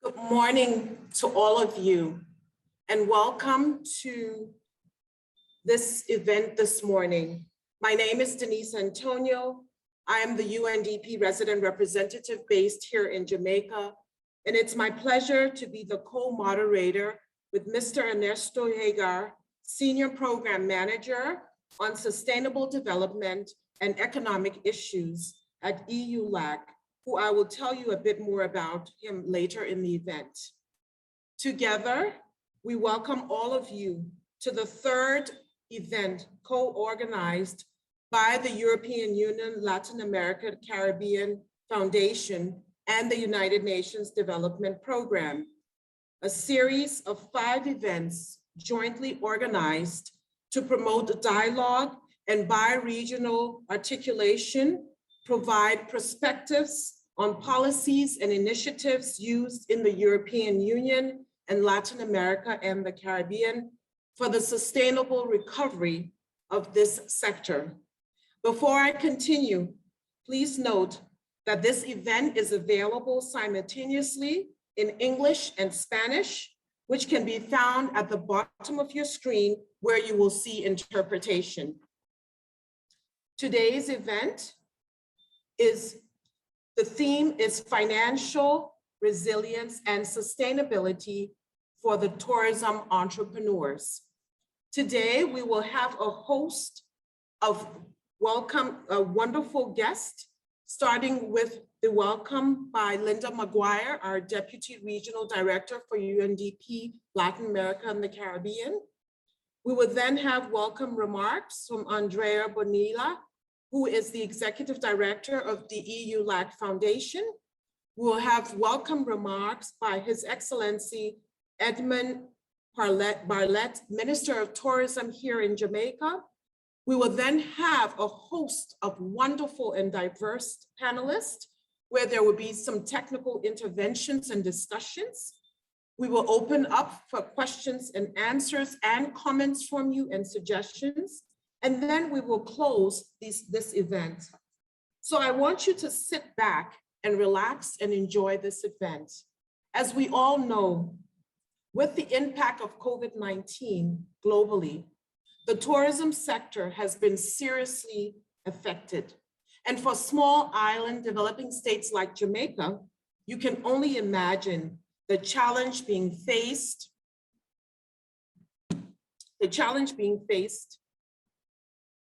Good morning to all of you, and welcome to this event this morning. My name is Denise Antonio. I am the UNDP resident representative based here in Jamaica, and it's my pleasure to be the co-moderator with Mr. Ernesto Hagar, Senior Program Manager on Sustainable Development and Economic Issues at EU-LAC, who I will tell you a bit more about him later in the event. Together, we welcome all of you to the third event co-organized by the European Union, Latin America, Caribbean Foundation, and the United Nations Development Program, a series of 5 events jointly organized to promote dialogue and bi-regional articulation, provide perspectives on policies and initiatives used in the European Union and Latin America and the Caribbean for the sustainable recovery of this sector. Before I continue, please note that this event is available simultaneously in English and Spanish, which can be found at the bottom of your screen where you will see interpretation. Today's event the theme is financial resilience and sustainability for the tourism entrepreneurs. Today, we will have a host of wonderful guests, starting with the welcome by Linda McGuire, our Deputy Regional Director for UNDP, Latin America and the Caribbean. We will then have welcome remarks from Andrea Bonilla, who is the Executive Director of the EU-LAC Foundation. We will have welcome remarks by His Excellency Edmund Barlett, Minister of Tourism here in Jamaica. We will then have a host of wonderful and diverse panelists where there will be some technical interventions and discussions. We will open up for questions and answers and comments from you and suggestions. And then we will close this event. So I want you to sit back and relax and enjoy this event. As we all know, with the impact of COVID-19 globally, the tourism sector has been seriously affected. And for small island developing states like Jamaica, you can only imagine the challenge being faced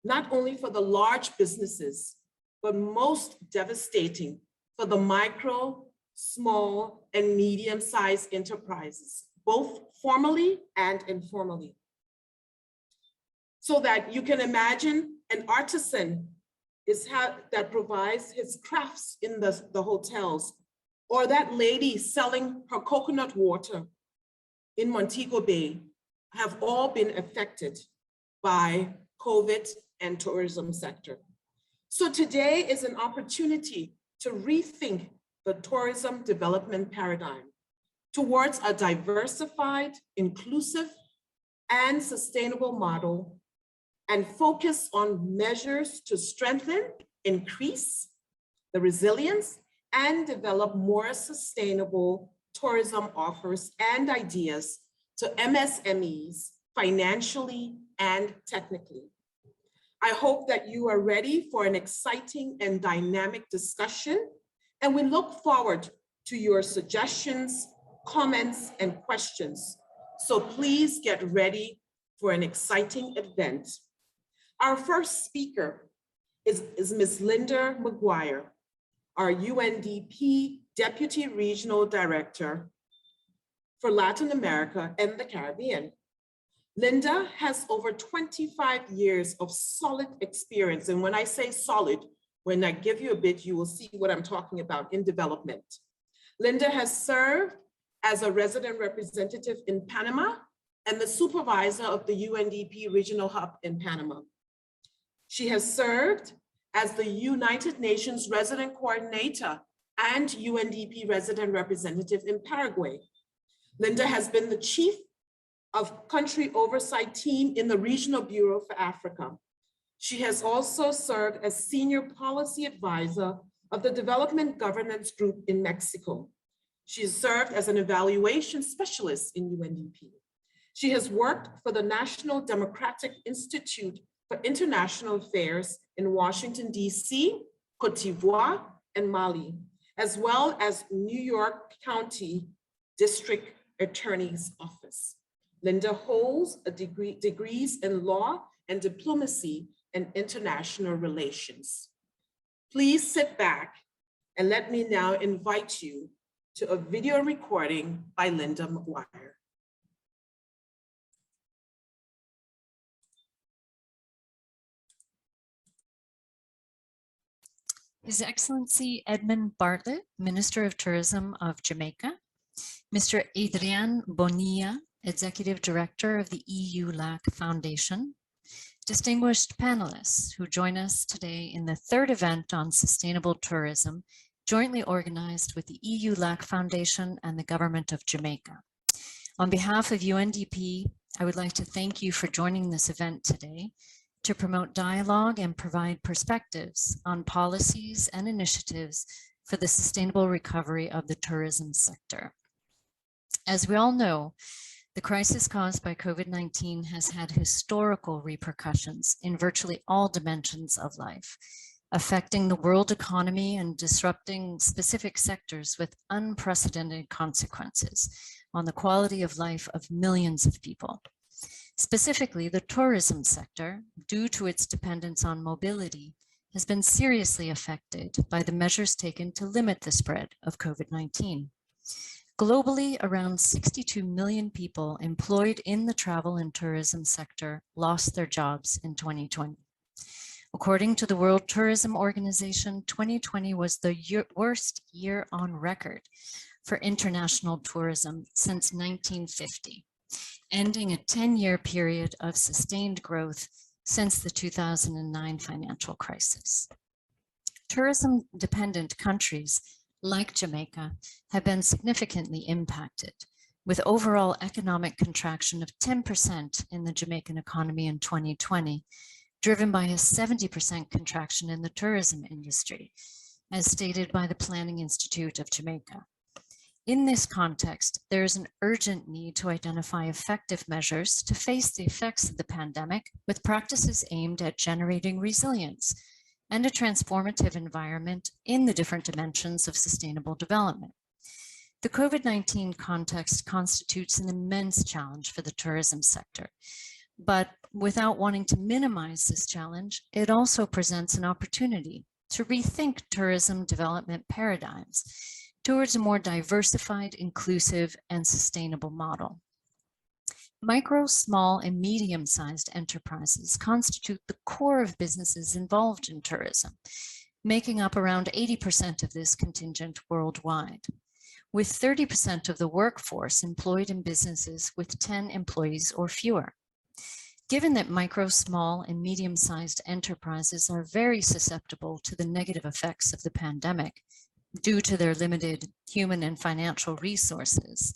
not only for the large businesses, but most devastating for the micro, small, and medium-sized enterprises, both formally and informally. So that you can imagine an artisan that provides his crafts in the hotels, or that lady selling her coconut water in Montego Bay have all been affected by COVID and tourism sector. So today is an opportunity to rethink the tourism development paradigm towards a diversified, inclusive, and sustainable model, and focus on measures to strengthen, increase the resilience, and develop more sustainable tourism offers and ideas to MSMEs financially and technically. I hope that you are ready for an exciting and dynamic discussion, and we look forward to your suggestions, comments, and questions. So please get ready for an exciting event. Our first speaker is Ms. Linda McGuire, our UNDP Deputy Regional Director for Latin America and the Caribbean. Linda has over 25 years of solid experience. And when I say solid, when I give you a bit, you will see what I'm talking about in development. Linda has served as a resident representative in Panama and the supervisor of the UNDP Regional Hub in Panama. She has served as the United Nations Resident Coordinator and UNDP Resident Representative in Paraguay. Linda has been the Chief of Country Oversight Team in the Regional Bureau for Africa. She has also served as Senior Policy Advisor of the Development Governance Group in Mexico. She has served as an evaluation specialist in UNDP. She has worked for the National Democratic Institute for International Affairs in Washington, D.C., Cote d'Ivoire, and Mali, as well as New York County District Attorney's Office. Linda holds degrees in law and diplomacy and international relations. Please sit back and let me now invite you to a video recording by Linda McGuire. His Excellency Edmund Bartlett, Minister of Tourism of Jamaica, Mr. Adrian Bonilla, Executive Director of the EU-LAC Foundation, distinguished panelists who join us today in the third event on sustainable tourism, jointly organized with the EU-LAC Foundation and the Government of Jamaica. On behalf of UNDP, I would like to thank you for joining this event today to promote dialogue and provide perspectives on policies and initiatives for the sustainable recovery of the tourism sector. As we all know, the crisis caused by COVID-19 has had historical repercussions in virtually all dimensions of life, affecting the world economy and disrupting specific sectors with unprecedented consequences on the quality of life of millions of people. Specifically, the tourism sector, due to its dependence on mobility, has been seriously affected by the measures taken to limit the spread of COVID-19. Globally, around 62 million people employed in the travel and tourism sector lost their jobs in 2020. According to the World Tourism Organization, 2020 was the worst year on record for international tourism since 1950. Ending a 10-year period of sustained growth since the 2009 financial crisis. Tourism-dependent countries like Jamaica have been significantly impacted, with overall economic contraction of 10% in the Jamaican economy in 2020, driven by a 70% contraction in the tourism industry, as stated by the Planning Institute of Jamaica. In this context, there is an urgent need to identify effective measures to face the effects of the pandemic with practices aimed at generating resilience and a transformative environment in the different dimensions of sustainable development. The COVID-19 context constitutes an immense challenge for the tourism sector, but without wanting to minimize this challenge, it also presents an opportunity to rethink tourism development paradigms towards a more diversified, inclusive, and sustainable model. Micro, small, and medium-sized enterprises constitute the core of businesses involved in tourism, making up around 80% of this contingent worldwide, with 30% of the workforce employed in businesses with 10 employees or fewer. Given that micro, small, and medium-sized enterprises are very susceptible to the negative effects of the pandemic, due to their limited human and financial resources,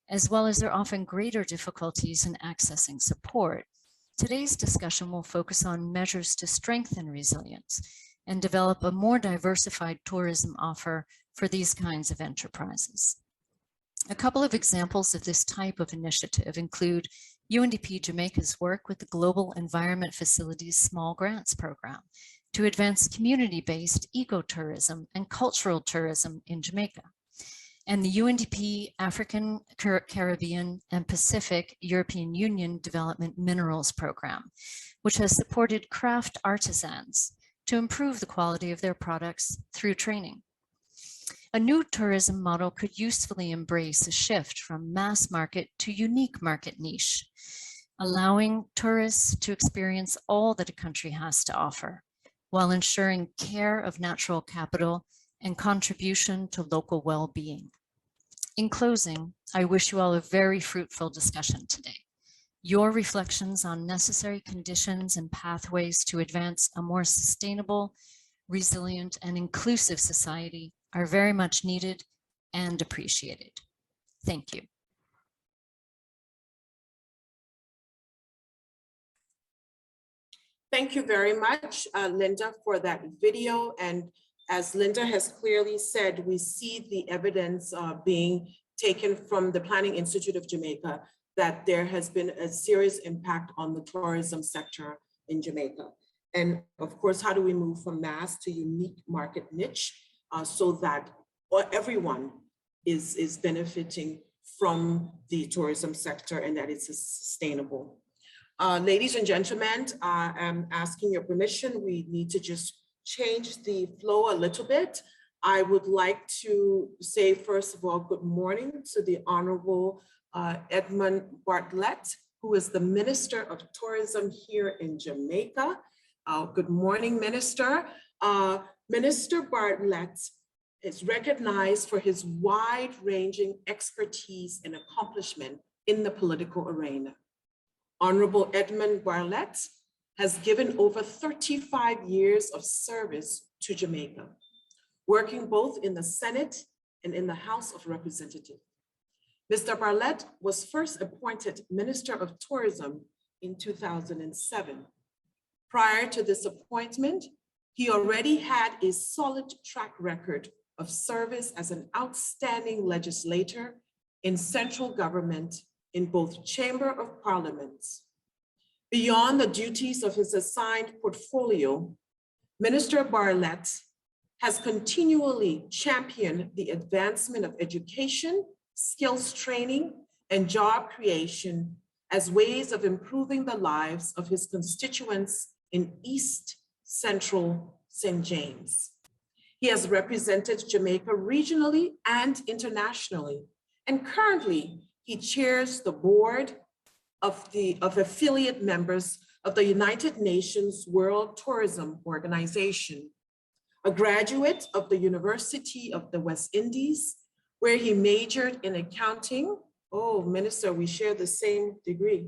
as well as their often greater difficulties in accessing support, today's discussion will focus on measures to strengthen resilience and develop a more diversified tourism offer for these kinds of enterprises. A couple of examples of this type of initiative include UNDP Jamaica's work with the Global Environment Facilities Small Grants Program to advance community-based ecotourism and cultural tourism in Jamaica, and the UNDP African, Caribbean, and Pacific European Union Development Minerals Program, which has supported craft artisans to improve the quality of their products through training. A new tourism model could usefully embrace a shift from mass market to unique market niche, allowing tourists to experience all that a country has to offer, while ensuring care of natural capital and contribution to local well-being. In closing, I wish you all a very fruitful discussion today. Your reflections on necessary conditions and pathways to advance a more sustainable, resilient, and inclusive society are very much needed and appreciated. Thank you. Thank you very much, Linda, for that video. And As Linda has clearly said, we see the evidence being taken from the Planning Institute of Jamaica that there has been a serious impact on the tourism sector in Jamaica. And of course, how do we move from mass to unique market niche so that everyone is benefiting from the tourism sector and that it's sustainable. Ladies and gentlemen, I'm asking your permission. We need to just change the flow a little bit. I would like to say, first of all, good morning to the Honorable Edmund Bartlett, who is the Minister of Tourism here in Jamaica. Good morning, Minister. Minister Bartlett is recognized for his wide-ranging expertise and accomplishment in the political arena. Honorable Edmund Bartlett has given over 35 years of service to Jamaica, working both in the Senate and in the House of Representatives. Mr. Bartlett was first appointed Minister of Tourism in 2007. Prior to this appointment, he already had a solid track record of service as an outstanding legislator in central government in both Chamber of Parliaments. Beyond the duties of his assigned portfolio, Minister Bartlett has continually championed the advancement of education, skills training, and job creation as ways of improving the lives of his constituents in East Central St. James. He has represented Jamaica regionally and internationally, and currently he chairs the board of affiliate members of the United Nations World Tourism Organization, a graduate of the University of the West Indies, where he majored in accounting. Oh, Minister, we share the same degree.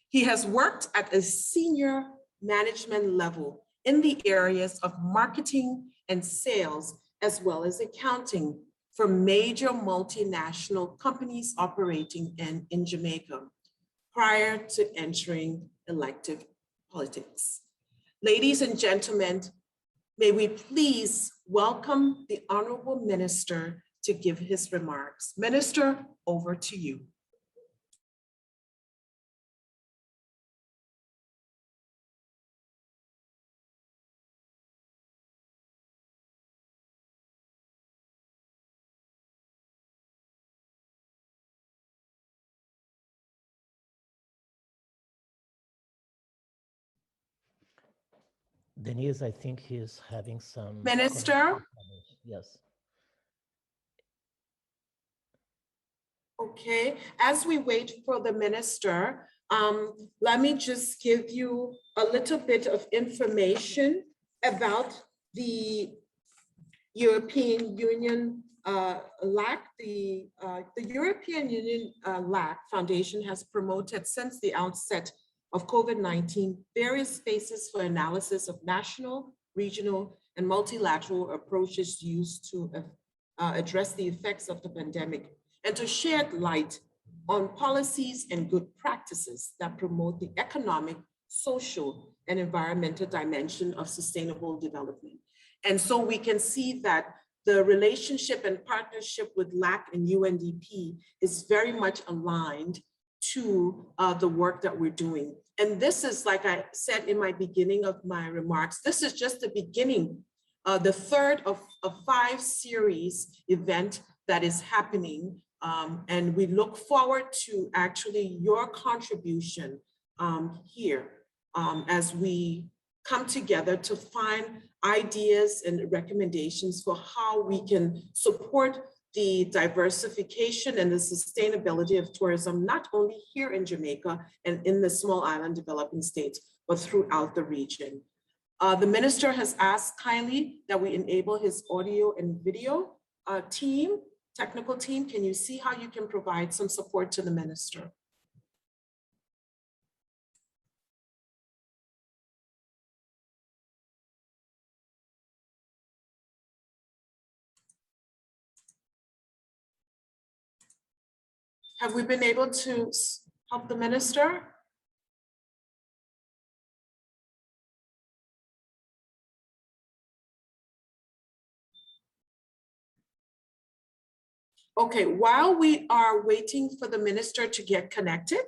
He has worked at a senior management level in the areas of marketing and sales, as well as accounting for major multinational companies operating in Jamaica prior to entering elective politics. Ladies and gentlemen, may we please welcome the Honorable Minister to give his remarks. Minister, over to you. Denise, I think he's having some... Minister? Yes. Okay, as we wait for the minister, let me just give you a little bit of information about the European Union LAC. The European Union LAC Foundation has promoted since the outset of COVID-19 various spaces for analysis of national, regional, and multilateral approaches used to address the effects of the pandemic and to shed light on policies and good practices that promote the economic, social, and environmental dimension of sustainable development. And so we can see that the relationship and partnership with LAC and UNDP is very much aligned to the work that we're doing. And this is, like I said in my beginning of my remarks, this is just the beginning, the third of a 5-series event that is happening. And we look forward to actually your contribution here as we come together to find ideas and recommendations for how we can support the diversification and the sustainability of tourism, not only here in Jamaica and in the small island developing states, but throughout the region. The minister has asked kindly that we enable his audio and video team, technical team. Can you see how you can provide some support to the minister? Have we been able to help the minister? Okay, while we are waiting for the minister to get connected,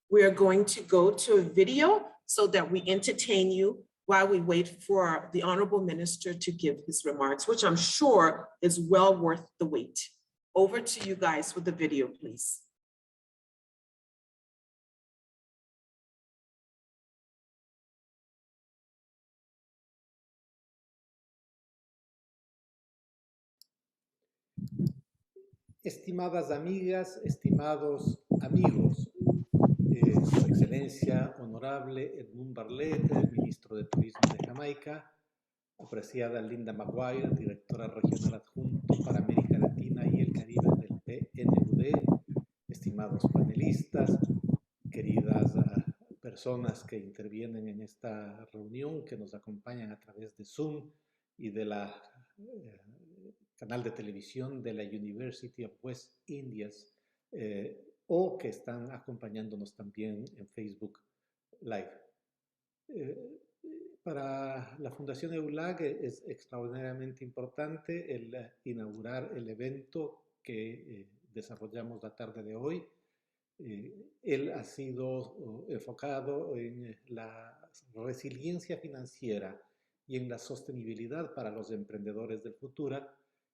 we are going to go to a video so that we entertain you while we wait for the honorable minister to give his remarks, which I'm sure is well worth the wait. Over to you guys with the video, please. Estimadas amigas, estimados amigos, Su Excelencia Honorable Edmund Barlet, Ministro de Turismo de Jamaica, apreciada Linda Maguire, Directora Regional Adjunto para América Latina y el Caribe del PNUD, estimados panelistas, queridas personas que intervienen en esta reunión, que nos acompañan a través de Zoom y de la canal de televisión de la University of West Indies, o que están acompañándonos también en Facebook Live. Para la Fundación EU-LAC es extraordinariamente importante el inaugurar el evento que desarrollamos la tarde de hoy. Él ha sido enfocado en la resiliencia financiera y en la sostenibilidad para los emprendedores del futuro,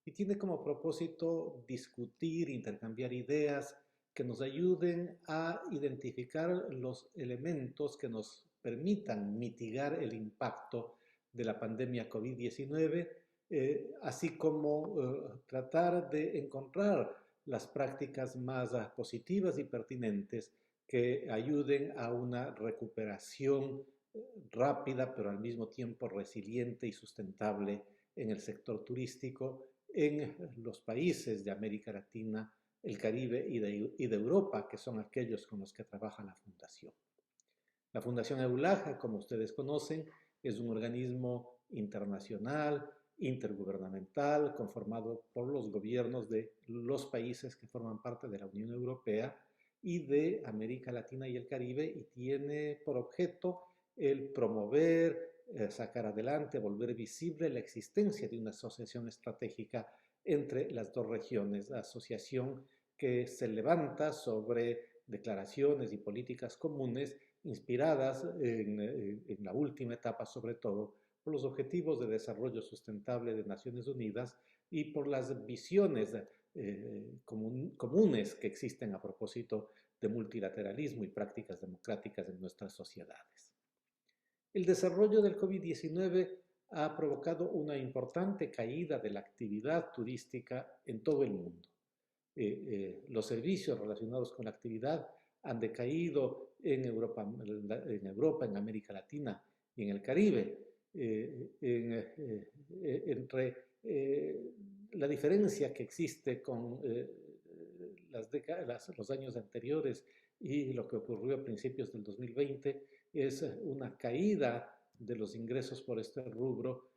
y tiene como propósito discutir, intercambiar ideas que nos ayuden a identificar los elementos que nos permitan mitigar el impacto de la pandemia COVID-19, así como tratar de encontrar las prácticas más positivas y pertinentes que ayuden a una recuperación rápida, pero al mismo tiempo resiliente y sustentable en el sector turístico en los países de América Latina, el Caribe y de Europa, que son aquellos con los que trabaja la Fundación. La Fundación EU-LAC, como ustedes conocen, es un organismo internacional, intergubernamental, conformado por los gobiernos de los países que forman parte de la Unión Europea y de América Latina y el Caribe, y tiene por objeto el promover, sacar adelante, volver visible la existencia de una asociación estratégica entre las dos regiones, la asociación que se levanta sobre declaraciones y políticas comunes inspiradas en la última etapa, sobre todo, por los Objetivos de Desarrollo Sustentable de Naciones Unidas y por las visiones comunes que existen a propósito de multilateralismo y prácticas democráticas en nuestras sociedades. El desarrollo del COVID-19 ha provocado una importante caída de la actividad turística en todo el mundo. Los servicios relacionados con la actividad han decaído en Europa, en América Latina y en el Caribe. Entre la diferencia que existe con los años anteriores y lo que ocurrió a principios del 2020 es una caída de los ingresos por este rubro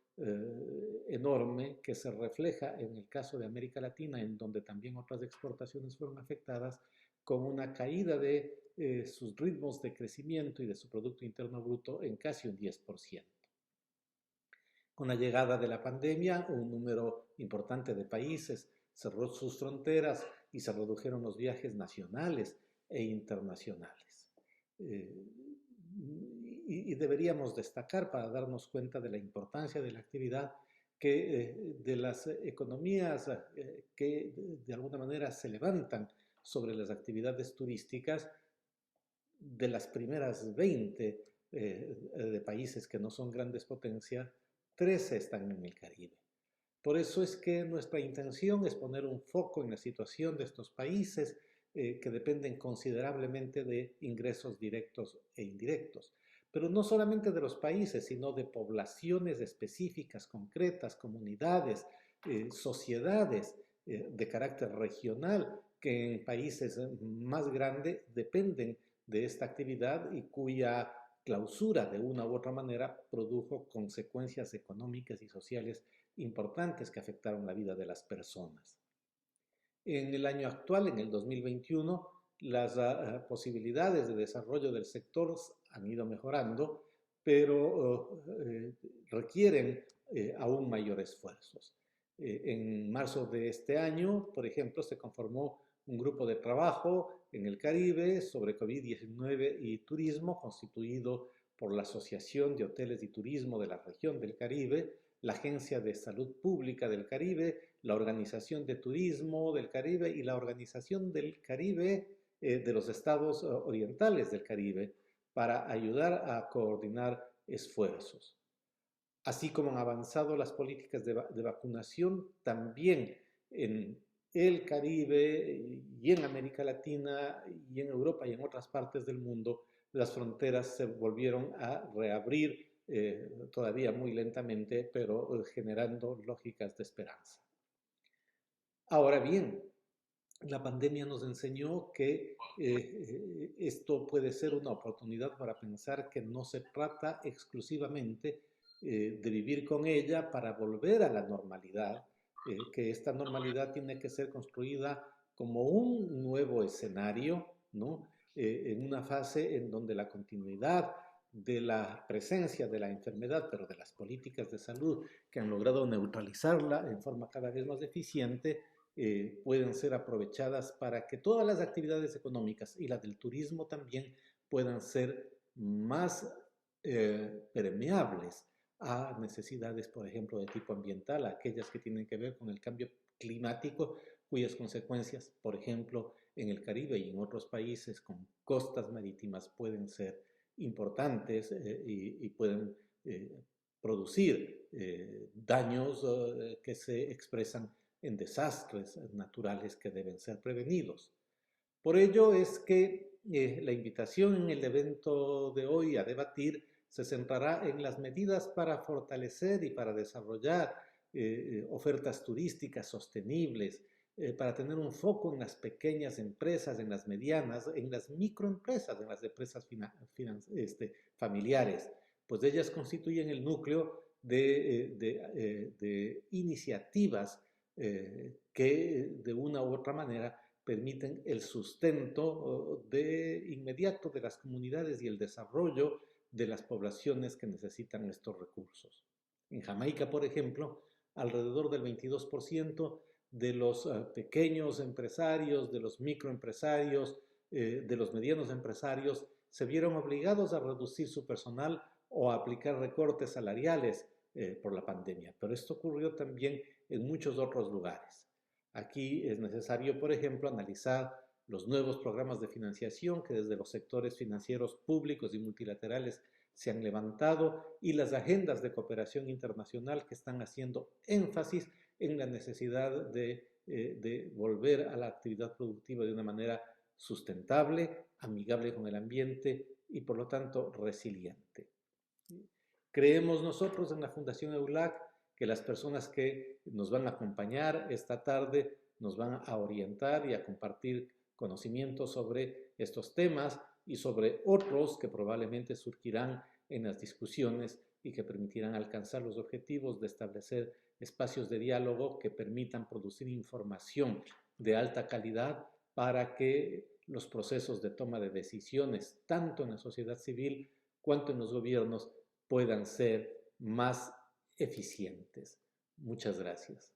enorme, que se refleja en el caso de América Latina, en donde también otras exportaciones fueron afectadas, con una caída de sus ritmos de crecimiento y de su Producto Interno Bruto en casi un 10%. Con la llegada de la pandemia, un número importante de países cerró sus fronteras y se redujeron los viajes nacionales e internacionales. Y deberíamos destacar, para darnos cuenta de la importancia de la actividad, que de las economías que de alguna manera se levantan sobre las actividades turísticas, de las primeras 20 de países que no son grandes potencias, 13 están en el Caribe. Por eso es que nuestra intención es poner un foco en la situación de estos países que dependen considerablemente de ingresos directos e indirectos. Pero no solamente de los países, sino de poblaciones específicas, concretas, comunidades, sociedades de carácter regional, que en países más grandes dependen de esta actividad y cuya clausura de una u otra manera produjo consecuencias económicas y sociales importantes que afectaron la vida de las personas. En el año actual, en el 2021, las posibilidades de desarrollo del sector han ido mejorando, pero requieren aún mayores esfuerzos. En marzo de este año, por ejemplo, se conformó un grupo de trabajo en el Caribe sobre COVID-19 y turismo, constituido por la Asociación de Hoteles y Turismo de la región del Caribe, la Agencia de Salud Pública del Caribe, la Organización de Turismo del Caribe y la Organización del Caribe de los Estados Orientales del Caribe, para ayudar a coordinar esfuerzos. Así como han avanzado las políticas de vacunación, también en el Caribe y en América Latina y en Europa y en otras partes del mundo, las fronteras se volvieron a reabrir todavía muy lentamente, pero generando lógicas de esperanza. Ahora bien, la pandemia nos enseñó que esto puede ser una oportunidad para pensar que no se trata exclusivamente de vivir con ella para volver a la normalidad, que esta normalidad tiene que ser construida como un nuevo escenario, ¿no? En una fase en donde la continuidad de la presencia de la enfermedad, pero de las políticas de salud que han logrado neutralizarla en forma cada vez más eficiente, pueden ser aprovechadas para que todas las actividades económicas y las del turismo también puedan ser más permeables a necesidades, por ejemplo, de tipo ambiental, aquellas que tienen que ver con el cambio climático, cuyas consecuencias, por ejemplo, en el Caribe y en otros países con costas marítimas pueden ser importantes y pueden producir daños que se expresan en desastres naturales que deben ser prevenidos. Por ello es que la invitación en el evento de hoy a debatir se centrará en las medidas para fortalecer y para desarrollar ofertas turísticas sostenibles, para tener un foco en las pequeñas empresas, en las medianas, en las microempresas, en las empresas familiares, pues ellas constituyen el núcleo de iniciativas que de una u otra manera permiten el sustento de inmediato de las comunidades y el desarrollo de las poblaciones que necesitan estos recursos. En Jamaica, por ejemplo, alrededor del 22% de los pequeños empresarios, de los microempresarios, de los medianos empresarios, se vieron obligados a reducir su personal o a aplicar recortes salariales por la pandemia. Pero esto ocurrió también en muchos otros lugares. Aquí es necesario, por ejemplo, analizar los nuevos programas de financiación que desde los sectores financieros públicos y multilaterales se han levantado y las agendas de cooperación internacional que están haciendo énfasis en la necesidad de volver a la actividad productiva de una manera sustentable, amigable con el ambiente y por lo tanto resiliente. Creemos nosotros en la Fundación EU-LAC que las personas que nos van a acompañar esta tarde nos van a orientar y a compartir conocimientos sobre estos temas y sobre otros que probablemente surgirán en las discusiones y que permitirán alcanzar los objetivos de establecer espacios de diálogo que permitan producir información de alta calidad para que los procesos de toma de decisiones, tanto en la sociedad civil cuanto en los gobiernos, puedan ser más eficientes. Muchas gracias.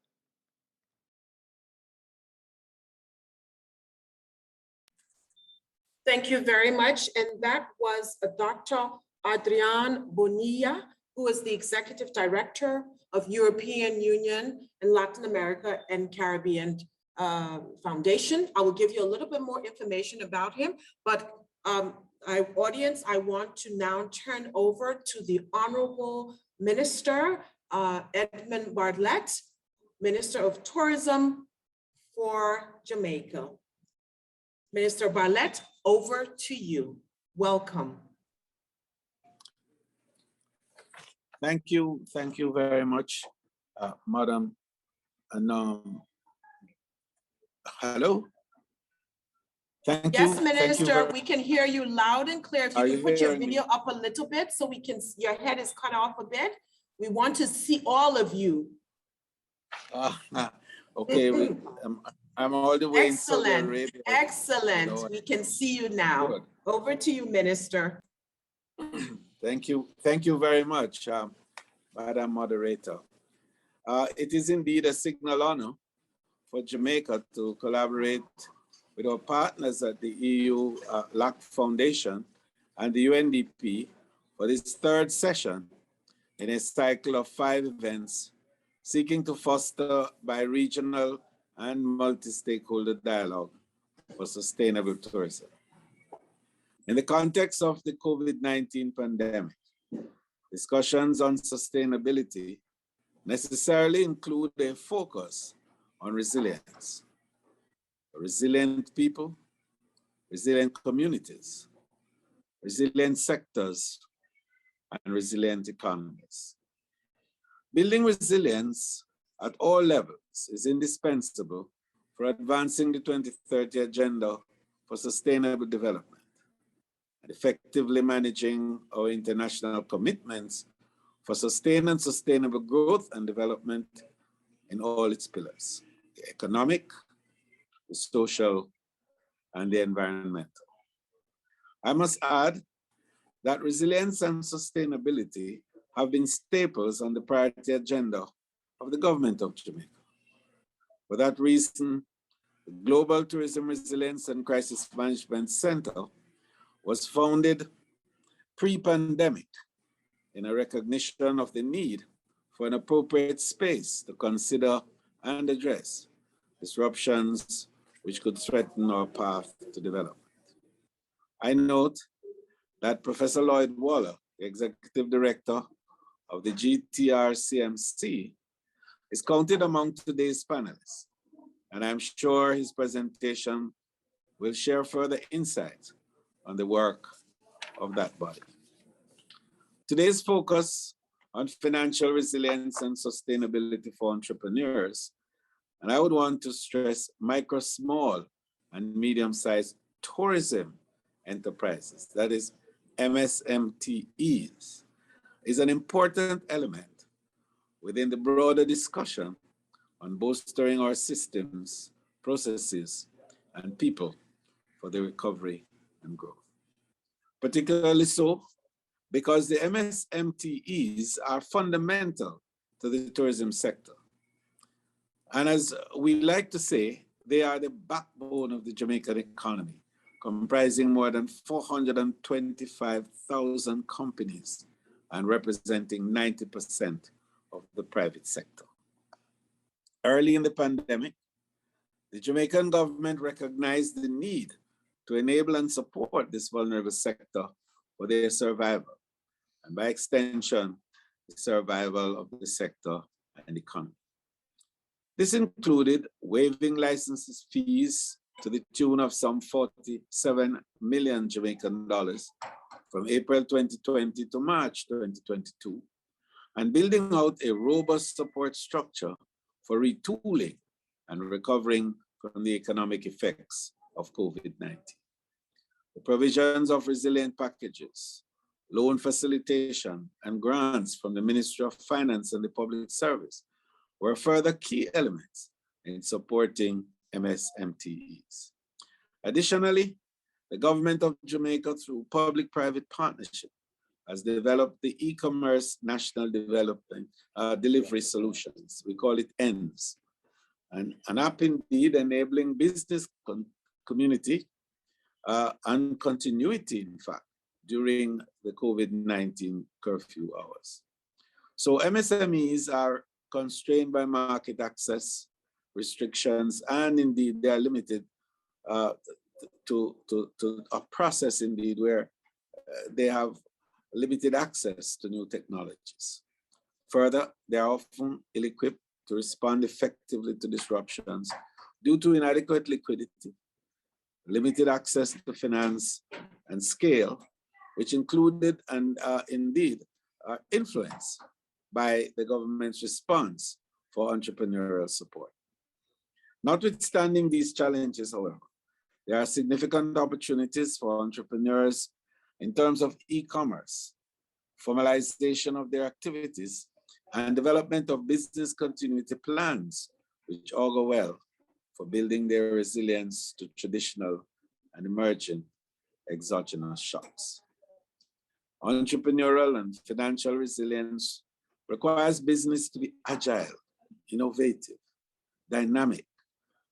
Thank you very much. And that was Dr. Adrián Bonilla, who is the Executive Director of European Union and Latin America and Caribbean Foundation. I will give you a little bit more information about him, but audience, I want to now turn over to the Honorable Minister, Edmund Bartlett, Minister of Tourism for Jamaica. Minister Bartlett, over to you. Welcome. Thank you very much, Madam. Hello? Thank you. Yes, Minister, we can hear you loud and clear. If you can put your video up a little bit so we can, your head is cut off a bit. We want to see all of you. Okay, I'm all the way in Saudi Arabia. Excellent. So, we can see you now. Good. Over to you, Minister. Thank you very much, Madam Moderator. It is indeed a signal honor for Jamaica to collaborate with our partners at the EU-LAC Foundation and the UNDP for this third session in a cycle of 5 events seeking to foster bi-regional and multi-stakeholder dialogue for sustainable tourism. In the context of the COVID-19 pandemic, discussions on sustainability necessarily include a focus on resilience. Resilient people, resilient communities, resilient sectors, and resilient economies. Building resilience at all levels is indispensable for advancing the 2030 Agenda for Sustainable Development and effectively managing our international commitments for sustained and sustainable growth and development in all its pillars, the economic, the social, and the environmental. I must add that resilience and sustainability have been staples on the priority agenda of the government of Jamaica. For that reason, the Global Tourism Resilience and Crisis Management Center was founded pre-pandemic in a recognition of the need for an appropriate space to consider and address disruptions which could threaten our path to development. I note that Professor Lloyd Waller, the Executive Director of the GTRCMC, is counted among today's panelists, and I'm sure his presentation will share further insight on the work of that body. Today's focus on financial resilience and sustainability for entrepreneurs, and I would want to stress micro, small, and medium-sized tourism enterprises, that is MSMTEs, is an important element within the broader discussion on bolstering our systems, processes, and people for the recovery and growth. Particularly so because the MSMTEs are fundamental to the tourism sector. And as we like to say, they are the backbone of the Jamaican economy, comprising more than 425,000 companies and representing 90% of the private sector. Early in the pandemic, the Jamaican government recognized the need to enable and support this vulnerable sector for their survival, and by extension, the survival of the sector and economy. This included waiving licenses fees to the tune of some 47 million Jamaican dollars from April 2020 to March 2022, and building out a robust support structure for retooling and recovering from the economic effects of COVID-19. The provisions of resilient packages, loan facilitation, and grants from the Ministry of Finance and the Public Service were further key elements in supporting MSMTEs. Additionally, the government of Jamaica, through public-private partnership, has developed the e-commerce national development delivery solutions. We call it ENDS, an app indeed enabling business community and continuity, in fact, during the COVID-19 curfew hours. So MSMEs are constrained by market access restrictions, and indeed they are limited to a process indeed where they have limited access to new technologies. Further, they are often ill-equipped to respond effectively to disruptions due to inadequate liquidity, limited access to finance, and scale, which included and indeed are influenced by the government's response for entrepreneurial support. Notwithstanding these challenges, however, there are significant opportunities for entrepreneurs in terms of e-commerce, formalization of their activities, and development of business continuity plans, which augur well for building their resilience to traditional and emerging exogenous shocks. Entrepreneurial and financial resilience requires business to be agile innovative, dynamic,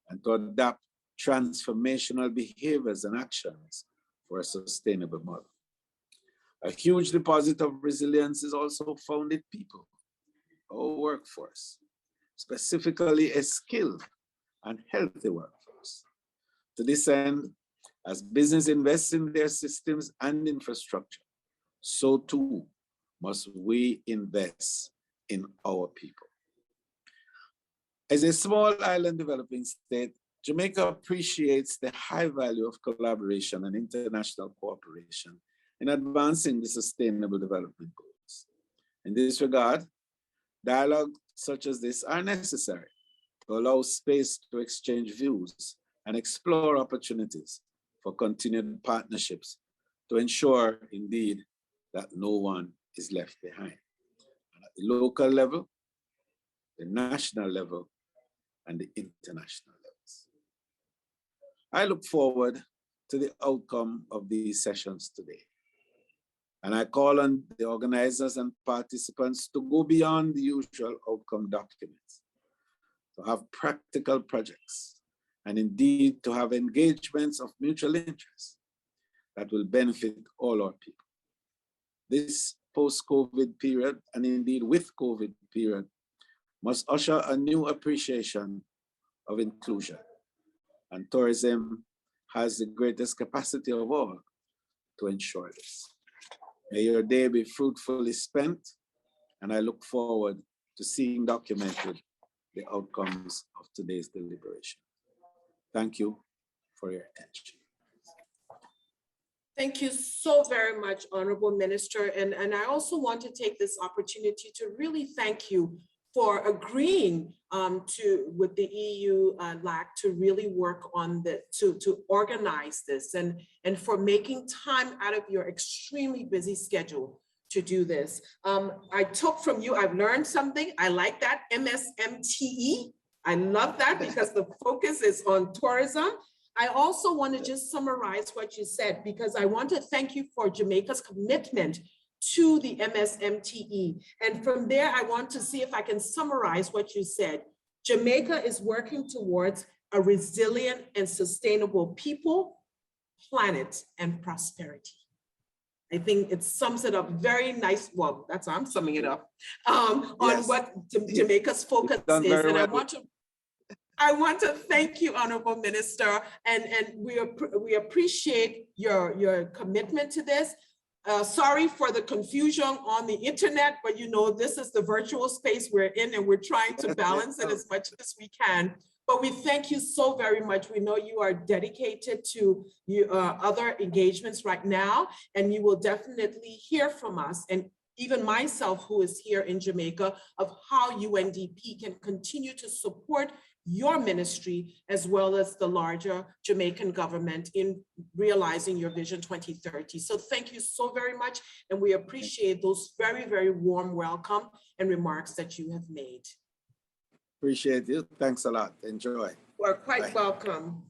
and to adapt transformational behaviors and actions for a sustainable model. A huge deposit of resilience is also found in people, our workforce, specifically a skilled and healthy workforce. To this end, as business invests in their systems and infrastructure, so too must we invest in our people. As a small island developing state, Jamaica appreciates the high value of collaboration and international cooperation in advancing the sustainable development goals. In this regard, dialogue such as this are necessary to allow space to exchange views and explore opportunities for continued partnerships to ensure, indeed, that no one is left behind. And at the local level, the national level, and the international levels. I look forward to the outcome of these sessions today. And I call on the organizers and participants to go beyond the usual outcome documents, to have practical projects, and indeed to have engagements of mutual interest that will benefit all our people. This post-COVID period, and indeed with COVID period, must usher a new appreciation of inclusion. And tourism has the greatest capacity of all to ensure this. May your day be fruitfully spent, and I look forward to seeing documented the outcomes of today's deliberation. Thank you for your attention. Thank you so very much, Honorable Minister. And I also want to take this opportunity to really thank you for agreeing with the EU-LAC to really work on to organize this and for making time out of your extremely busy schedule to do this. I took from you, I've learned something. I like that, MSMTE. I love that because the focus is on tourism. I also want to just summarize what you said, because I want to thank you for Jamaica's commitment to the MSMTE. And from there, I want to see if I can summarize what you said. Jamaica is working towards a resilient and sustainable people, planet, and prosperity. I think it sums it up very nice. Well, that's how I'm summing it up on Yes. what Jamaica's focus is. And I want to thank you, Honorable Minister, and we appreciate your commitment to this. Sorry for the confusion on the internet, but you know, this is the virtual space we're in and we're trying to balance it as much as we can. But we thank you so very much. We know you are dedicated to other engagements right now, and you will definitely hear from us, and even myself who is here in Jamaica, of how UNDP can continue to support your ministry as well as the larger Jamaican government in realizing your Vision 2030. So thank you so very much. And we appreciate those very, very warm welcome and remarks that you have made. Appreciate you. Thanks a lot. Enjoy. You're quite welcome.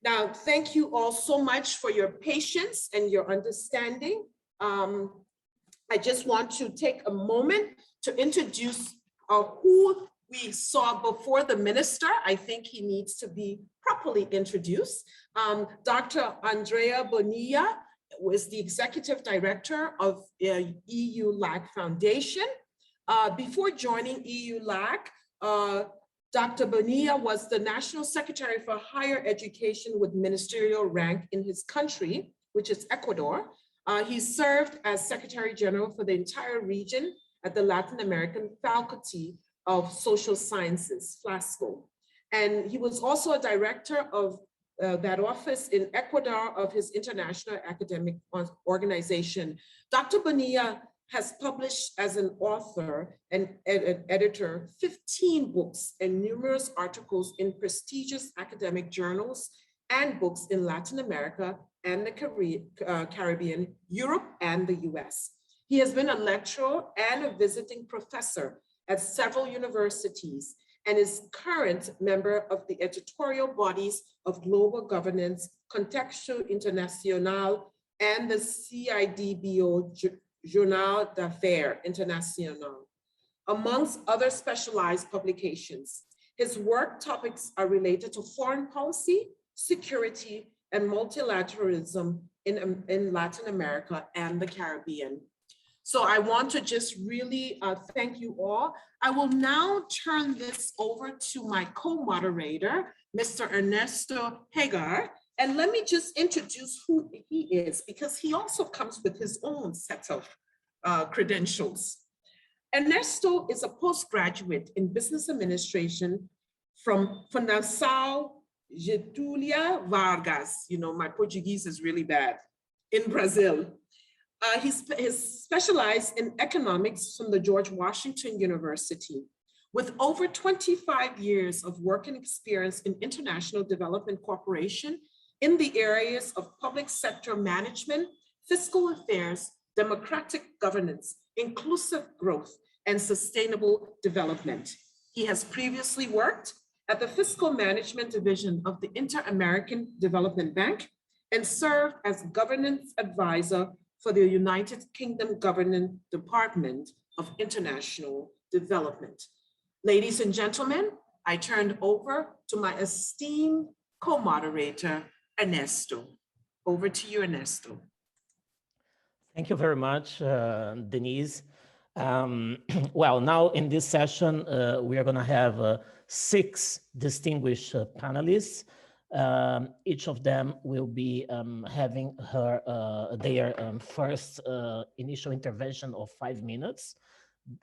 Now, thank you all so much for your patience and your understanding. I just want to take a moment to introduce who we saw before the minister. I think he needs to be properly introduced. Dr. Andrea Bonilla was the executive director of EU-LAC Foundation. Before joining EU-LAC, Dr. Bonilla was the National Secretary for Higher Education with ministerial rank in his country, which is Ecuador. He served as Secretary General for the entire region at the Latin American Faculty of Social Sciences, FLASCO. And he was also a director of that office in Ecuador of his international academic organization. Dr. Bonilla has published as an author and editor 15 books and numerous articles in prestigious academic journals and books in Latin America and the Caribbean, Europe, and the US. He has been a lecturer and a visiting professor at several universities and is current member of the editorial bodies of Global Governance, Contexto Internacional, and the CIDBO Journal d'Affaires International. amongst other specialized publications. His work topics are related to foreign policy, security, and multilateralism in Latin America and the Caribbean. So I want to just really thank you all. I will now turn this over to my co-moderator, Mr. Ernesto Hagar. And let me just introduce who he is, because he also comes with his own set of credentials. Ernesto is a postgraduate in business administration from Fundação Getúlio Vargas. You know, my Portuguese is really bad, in Brazil. He's specialized in economics from the George Washington University. With over 25 years of working experience in international development cooperation in the areas of public sector management, fiscal affairs, democratic governance, inclusive growth, and sustainable development. He has previously worked at the Fiscal Management Division of the Inter-American Development Bank and served as governance advisor for the United Kingdom Government Department of International Development. Ladies and gentlemen, I turn over to my esteemed co-moderator, Ernesto. Over to you, Ernesto. Thank you very much, Denise. Well, now in this session, we are going to have 6 distinguished panelists. Each of them will be having their first initial intervention of 5 minutes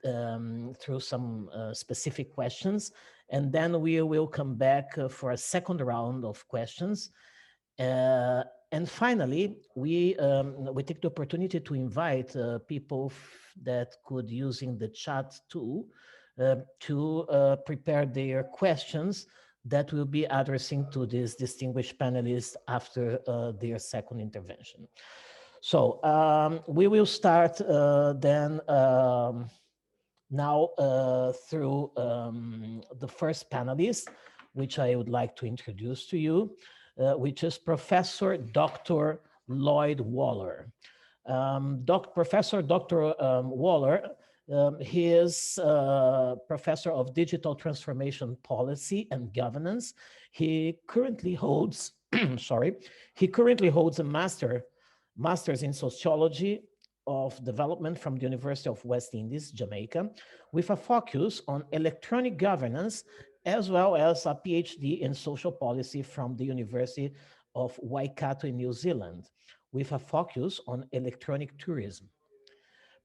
through some specific questions. And then we will come back for a second round of questions. And finally, we take the opportunity to invite people that could, using the chat tool, to prepare their questions that will be addressing to these distinguished panelists after their second intervention. So we will start then now through the first panelist, which I would like to introduce to you, which is Professor Dr. Lloyd Waller. Professor Dr. Waller, he is Professor of Digital Transformation Policy and Governance. He currently holds, he currently holds a master's in Sociology of Development from the University of West Indies, Jamaica, with a focus on electronic governance, as well as a PhD in social policy from the University of Waikato in New Zealand, with a focus on electronic tourism.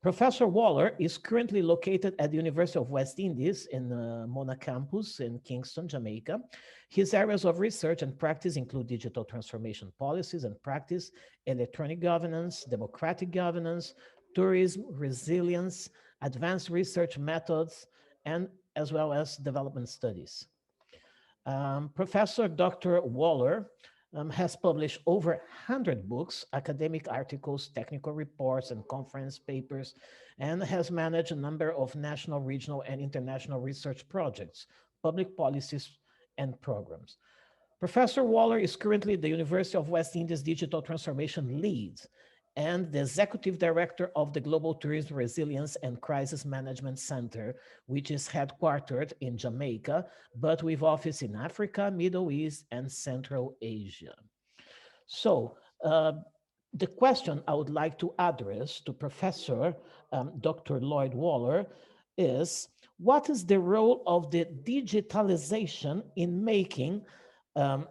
Professor Waller is currently located at the University of West Indies in Mona campus in Kingston, Jamaica. His areas of research and practice include digital transformation policies and practice, electronic governance, democratic governance, tourism, resilience, advanced research methods, and as well as development studies. Professor Dr. Waller has published over 100 books, academic articles, technical reports, and conference papers, and has managed a number of national, regional, and international research projects, public policies, and programs. Professor Waller is currently the University of West Indies Digital Transformation Lead and the Executive Director of the Global Tourism Resilience and Crisis Management Center, which is headquartered in Jamaica, but with office in Africa, Middle East, and Central Asia. So the question I would like to address to Professor Dr. Lloyd Waller is, what is the role of the digitalization in making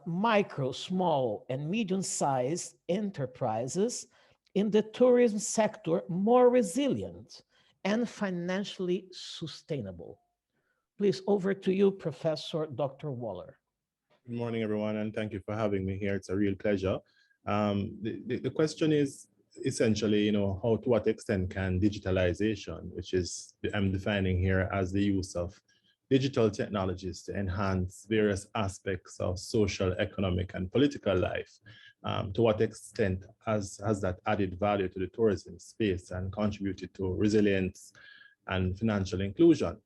micro, small, and medium-sized enterprises in the tourism sector more resilient and financially sustainable? Please, over to you, Professor Dr. Waller. Good morning, everyone, and thank you for having me here. It's a real pleasure. The question is essentially, how to what extent can digitalization, which is I'm defining here as the use of digital technologies to enhance various aspects of social, economic, and political life, to what extent has that added value to the tourism space and contributed to resilience and financial inclusion?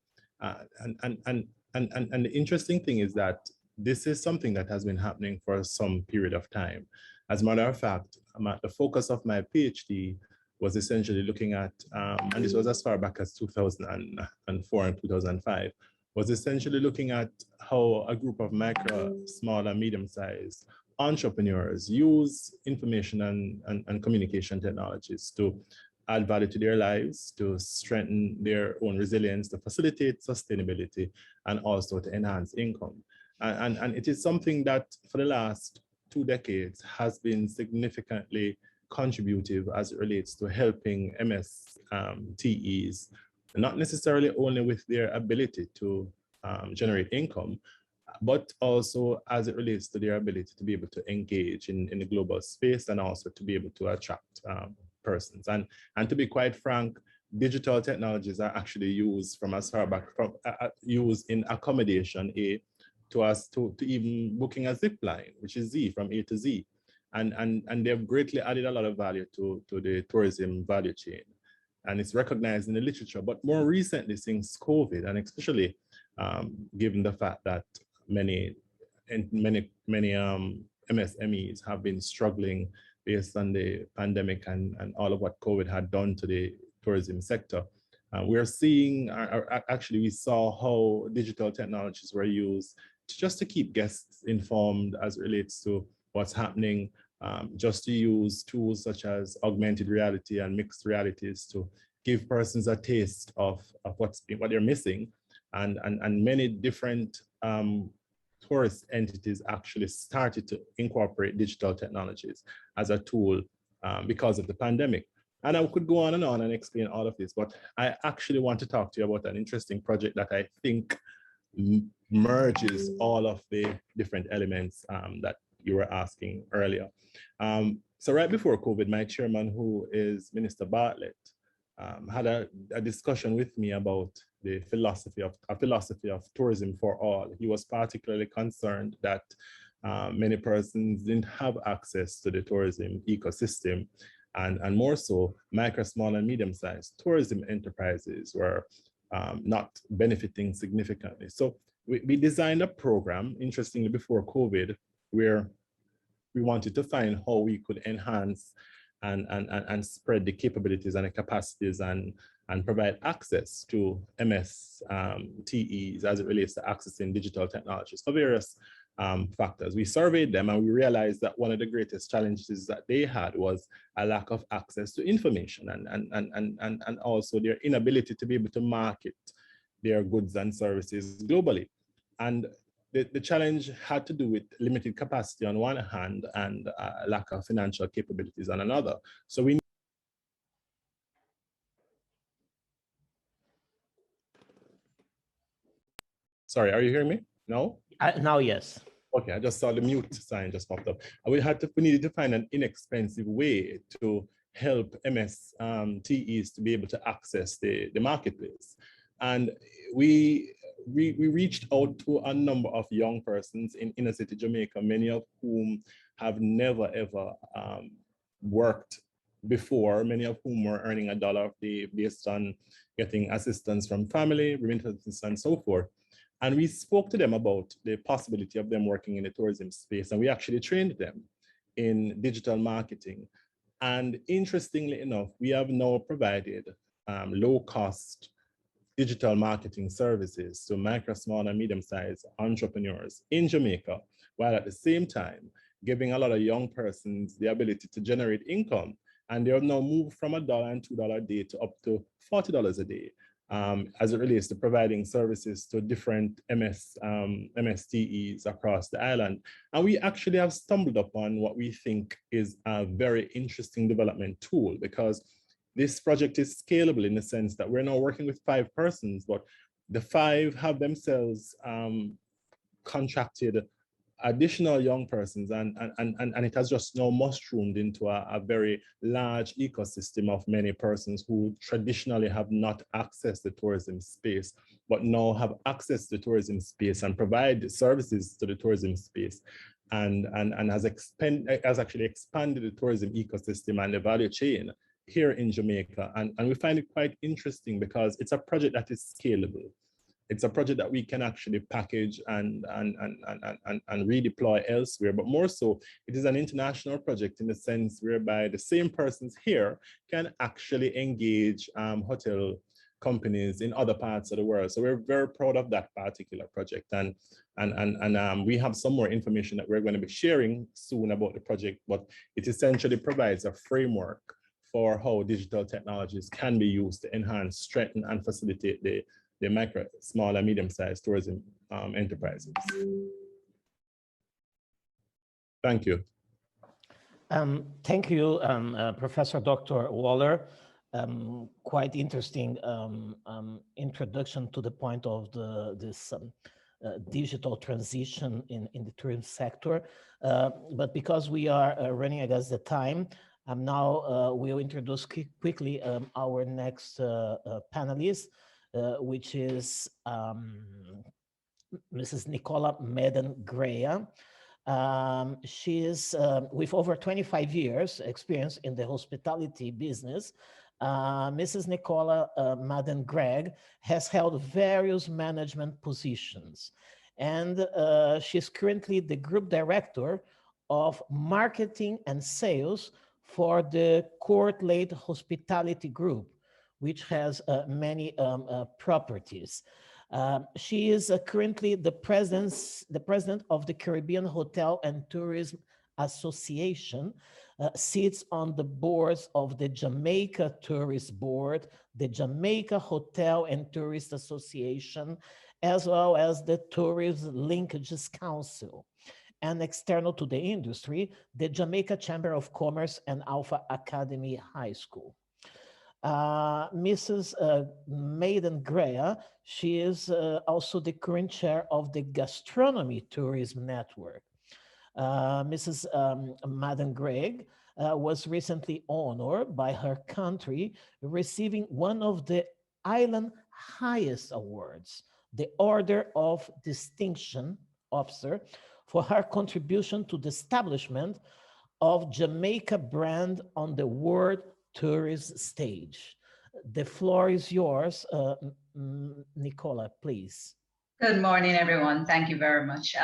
And the interesting thing is that this is something that has been happening for some period of time. As a matter of fact, the focus of my PhD was essentially looking at, and this was as far back as 2004 and 2005, was essentially looking at how a group of micro, small and medium-sized entrepreneurs use information and communication technologies to add value to their lives, to strengthen their own resilience, to facilitate sustainability, and also to enhance income. And it is something that for the last 2 decades has been significantly contributive as it relates to helping MSTEs, not necessarily only with their ability to generate income, but also as it relates to their ability to be able to engage in the global space and also to be able to attract persons. And to be quite frank, digital technologies are actually used from as far back from used in accommodation A to us to even booking a zip line, which is Z, from A to Z. And they've greatly added a lot of value to the tourism value chain. And it's recognized in the literature, but more recently since COVID, and especially given the fact that many MSMEs have been struggling based on the pandemic and all of what COVID had done to the tourism sector. We're seeing, actually we saw how digital technologies were used just to keep guests informed as it relates to what's happening, just to use tools such as augmented reality and mixed realities to give persons a taste of what they're missing. And many different tourist entities actually started to incorporate digital technologies as a tool because of the pandemic. And I could go on and explain all of this, but I actually want to talk to you about an interesting project that I think merges all of the different elements that you were asking earlier. So right before COVID, my chairman, who is Minister Bartlett, had a discussion with me about the philosophy of tourism for all. He was particularly concerned that many persons didn't have access to the tourism ecosystem, and more so, micro, small, and medium-sized tourism enterprises were not benefiting significantly. So we designed a program, interestingly, before COVID, where we wanted to find how we could enhance and spread the capabilities and the capacities and provide access to MSTEs as it relates to accessing digital technologies for various factors. We surveyed them and we realized that one of the greatest challenges that they had was a lack of access to information and also their inability to be able to market their goods and services globally. And the challenge had to do with limited capacity on one hand and lack of financial capabilities on another. So we Sorry, are you hearing me? No? Now, yes. Okay, I just saw the mute sign just popped up. And we needed to find an inexpensive way to help MSTEs to be able to access the marketplace. And we reached out to a number of young persons in inner city Jamaica, many of whom have never ever worked before, many of whom were earning $1 a day based on getting assistance from family, remittances, and so forth. And we spoke to them about the possibility of them working in the tourism space, and we actually trained them in digital marketing. And interestingly enough, we have now provided low-cost digital marketing services to micro, small, and medium-sized entrepreneurs in Jamaica, while at the same time giving a lot of young persons the ability to generate income. And they have now moved from $1 and $2 a day to up to $40 a day, as it relates to providing services to different MSTEs across the island. And we actually have stumbled upon what we think is a very interesting development tool, because this project is scalable in the sense that we're now working with 5 persons, but the 5 have themselves contracted additional young persons, and it has just now mushroomed into a very large ecosystem of many persons who traditionally have not accessed the tourism space, but now have access to the tourism space and provide services to the tourism space, and has actually expanded the tourism ecosystem and the value chain here in Jamaica. And we find it quite interesting because it's a project that is scalable. it's a project that we can actually package and redeploy elsewhere. But more so, it is an international project in the sense whereby the same persons here can actually engage hotel companies in other parts of the world. So we're very proud of that particular project. And we have some more information that we're going to be sharing soon about the project, but it essentially provides a framework for how digital technologies can be used to enhance, strengthen, and facilitate the micro, small, and medium-sized tourism enterprises. Thank you. Thank you, Professor Dr. Waller. Quite interesting introduction to the point of this digital transition in the tourism sector. But because we are running against the time, now we'll introduce quickly our next panelist, which is Mrs. Nicola Medan Greya. She is with over 25 years experience in the hospitality business. Mrs. Nicola Medan Greya has held various management positions, and she's currently the group director of marketing and sales for the Court Lake Hospitality Group, which has many properties. She is currently the president of the Caribbean Hotel and Tourism Association, sits on the boards of the Jamaica Tourist Board, the Jamaica Hotel and Tourist Association, as well as the Tourism Linkages Council. And external to the industry, the Jamaica Chamber of Commerce and Alpha Academy High School. Mrs. Medan Greya, she is also the current chair of the Gastronomy Tourism Network. Mrs. Medan Greya was recently honored by her country, receiving one of the island highest awards, the Order of Distinction Officer, for her contribution to the establishment of Jamaica brand on the world tourist stage. The floor is yours, Nicola, please. Good morning, everyone. Thank you very much.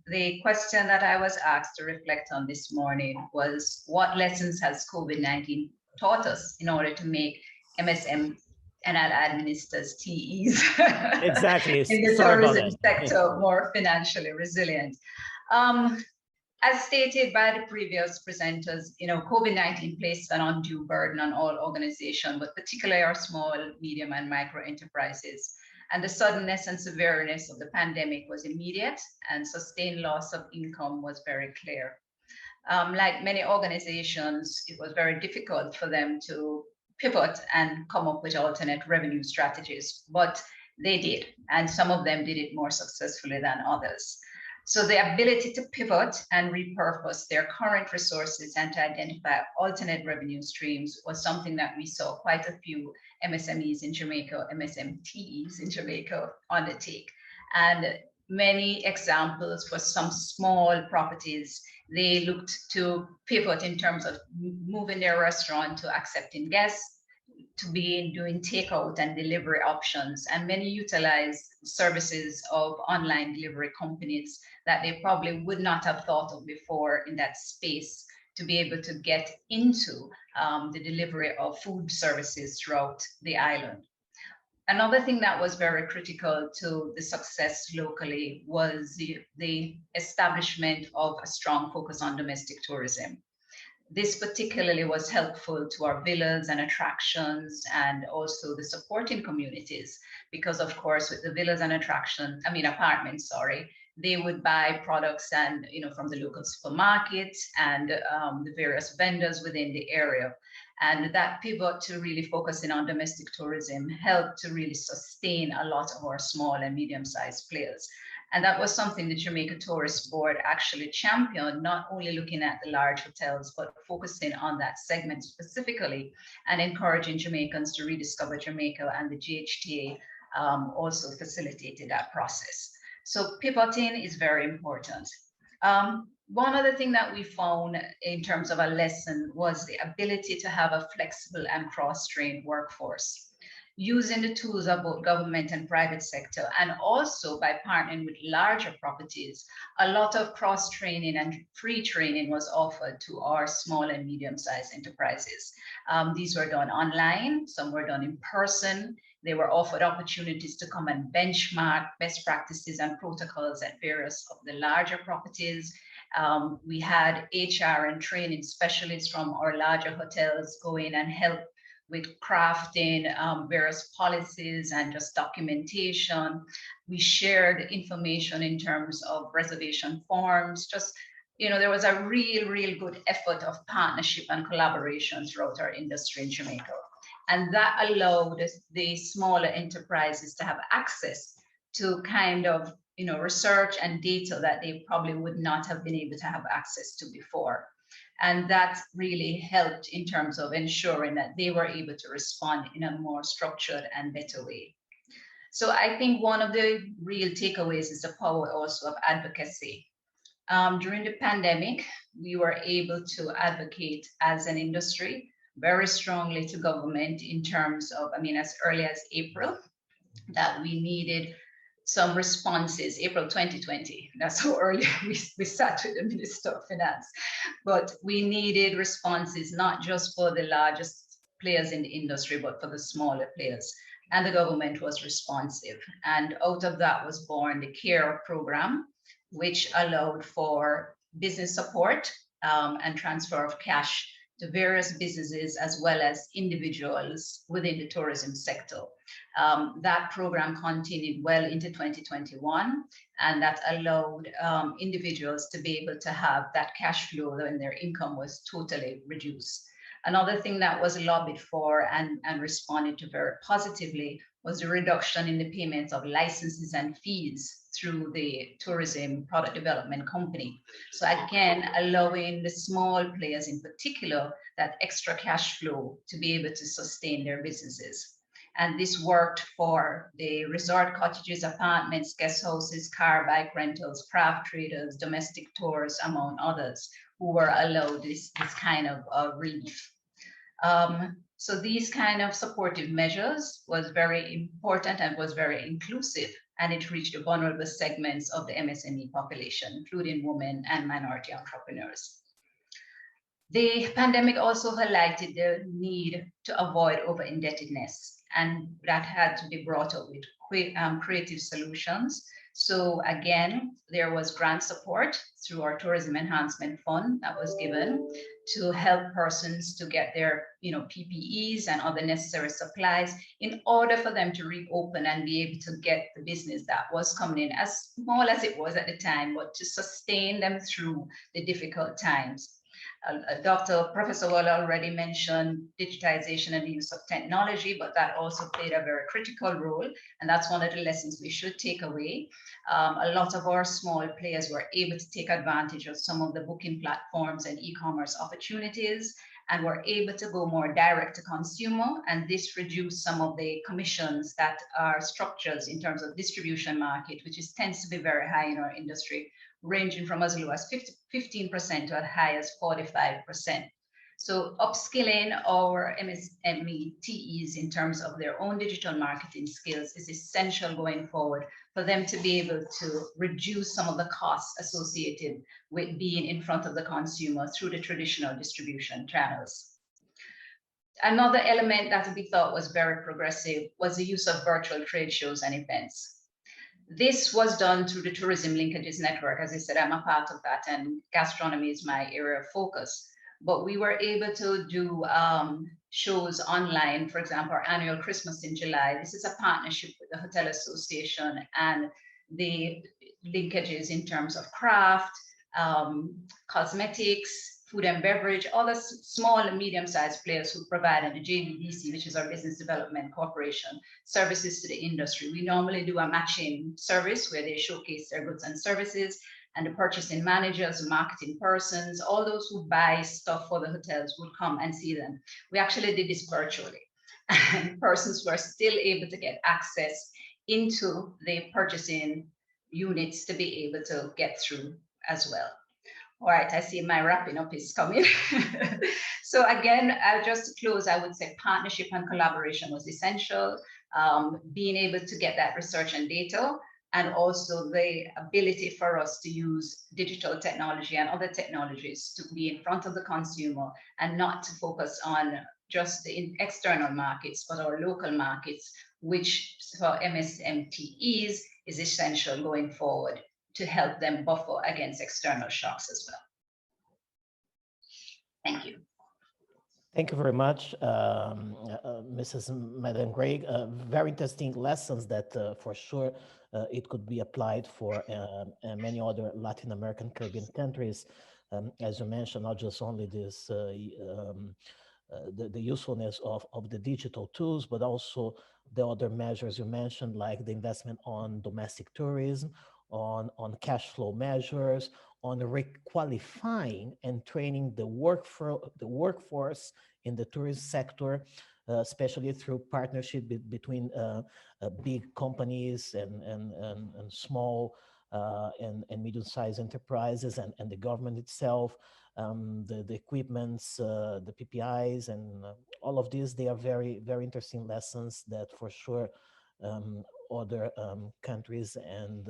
The question that I was asked to reflect on this morning was, what lessons has COVID-19 taught us in order to make MSM and administers TEs exactly. in the tourism sector more financially resilient? As stated by the previous presenters, COVID-19 placed an undue burden on all organizations, but particularly our small, medium, and micro enterprises. And the suddenness and severeness of the pandemic was immediate, and sustained loss of income was very clear. Like many organizations, it was very difficult for them to pivot and come up with alternate revenue strategies, but they did, and some of them did it more successfully than others. So the ability to pivot and repurpose their current resources and to identify alternate revenue streams was something that we saw quite a few MSMEs in Jamaica, MSMTEs in Jamaica undertake. And many examples for some small properties, they looked to pivot in terms of moving their restaurant to accepting guests, to be doing takeout and delivery options. And many utilize services of online delivery companies that they probably would not have thought of before in that space to be able to get into the delivery of food services throughout the island. Another thing that was very critical to the success locally was the establishment of a strong focus on domestic tourism. This particularly was helpful to our villas and attractions and also the supporting communities, because of course with the villas and apartments, they would buy products and from the local supermarket and the various vendors within the area. And that pivot to really focusing on domestic tourism helped to really sustain a lot of our small and medium-sized players. And that was something the Jamaica Tourist Board actually championed, not only looking at the large hotels, but focusing on that segment specifically and encouraging Jamaicans to rediscover Jamaica, and the GHTA also facilitated that process. So pivoting is very important. One other thing that we found in terms of a lesson was the ability to have a flexible and cross-trained workforce. using the tools of both government and private sector, and also by partnering with larger properties. A lot of cross-training and free training was offered to our small and medium-sized enterprises. These were done online, some were done in person. They were offered opportunities to come and benchmark best practices and protocols at various of the larger properties. We had HR and training specialists from our larger hotels go in and help with crafting various policies and just documentation. We shared information in terms of reservation forms. Just, you know, there was a real good effort of partnership and collaboration throughout our industry in Jamaica. And that allowed the smaller enterprises to have access to kind of, you know, research and data that they probably would not have been able to have access to before. And that really helped in terms of ensuring that they were able to respond in a more structured and better way. So I think one of the real takeaways is the power also of advocacy. During the pandemic, we were able to advocate as an industry very strongly to government in terms of, I mean, as early as April, that we needed some responses, April 2020. That's how early we sat with the Minister of Finance. But we needed responses, not just for the largest players in the industry, but for the smaller players. And the government was responsive. And out of that was born the CARE program, which allowed for business support and transfer of cash to various businesses as well as individuals within the tourism sector. That program continued well into 2021, and that allowed individuals to be able to have that cash flow when their income was totally reduced. Another thing that was lobbied for and responded to very positively was the reduction in the payments of licenses and fees through the tourism product development company. So again, allowing the small players in particular that extra cash flow to be able to sustain their businesses. And this worked for the resort cottages, apartments, guest houses, car, bike rentals, craft traders, domestic tours, among others, who were allowed this kind of relief. So these kind of supportive measures was very important and was very inclusive, and it reached the vulnerable segments of the MSME population, including women and minority entrepreneurs. The pandemic also highlighted the need to avoid over-indebtedness, and that had to be brought up with creative solutions. So again, there was grant support through our Tourism Enhancement Fund that was given to help persons to get their PPEs and other necessary supplies in order for them to reopen and be able to get the business that was coming in, as small as it was at the time, but to sustain them through the difficult times. Professor Waller already mentioned digitization and the use of technology, but that also played a very critical role. And that's one of the lessons we should take away. A lot of our small players were able to take advantage of some of the booking platforms and e-commerce opportunities, and were able to go more direct to consumer. And this reduced some of the commissions that are structures in terms of distribution market, which tends to be very high in our industry, ranging from as low as 15% to as high as 45%. So upskilling our MSME TEs in terms of their own digital marketing skills is essential going forward for them to be able to reduce some of the costs associated with being in front of the consumer through the traditional distribution channels. Another element that we thought was very progressive was the use of virtual trade shows and events. This was done through the Tourism Linkages Network. As I said, I'm a part of that, and gastronomy is my area of focus. But we were able to do shows online, for example, our annual Christmas in July. This is a partnership with the Hotel Association and the linkages in terms of craft, cosmetics, food and beverage, all the small and medium-sized players who provide, and the JBDC, which is our Business Development Corporation, services to the industry. We normally do a matching service where they showcase their goods and services, and the purchasing managers, marketing persons, all those who buy stuff for the hotels would come and see them. We actually did this virtually, and persons were still able to get access into the purchasing units to be able to get through as well. All right, I see my wrapping up is coming. So again, just to close, I would say partnership and collaboration was essential. Being able to get that research and data, and also the ability for us to use digital technology and other technologies to be in front of the consumer and not to focus on just the external markets, but our local markets, which for MSMTEs is essential going forward to help them buffer against external shocks as well. Thank you. Thank you very much, Mrs. Medan. Very interesting lessons that for sure it could be applied for many other Latin American, Caribbean countries. As you mentioned, not just only this the usefulness of the digital tools, but also the other measures you mentioned, like the investment on domestic tourism, on cash flow measures, on requalifying and training the workforce in the tourism sector, especially through partnership between big companies and small and medium-sized enterprises and the government itself, the equipments, the PPIs, and all of these. They are very, very interesting lessons that for sure other countries and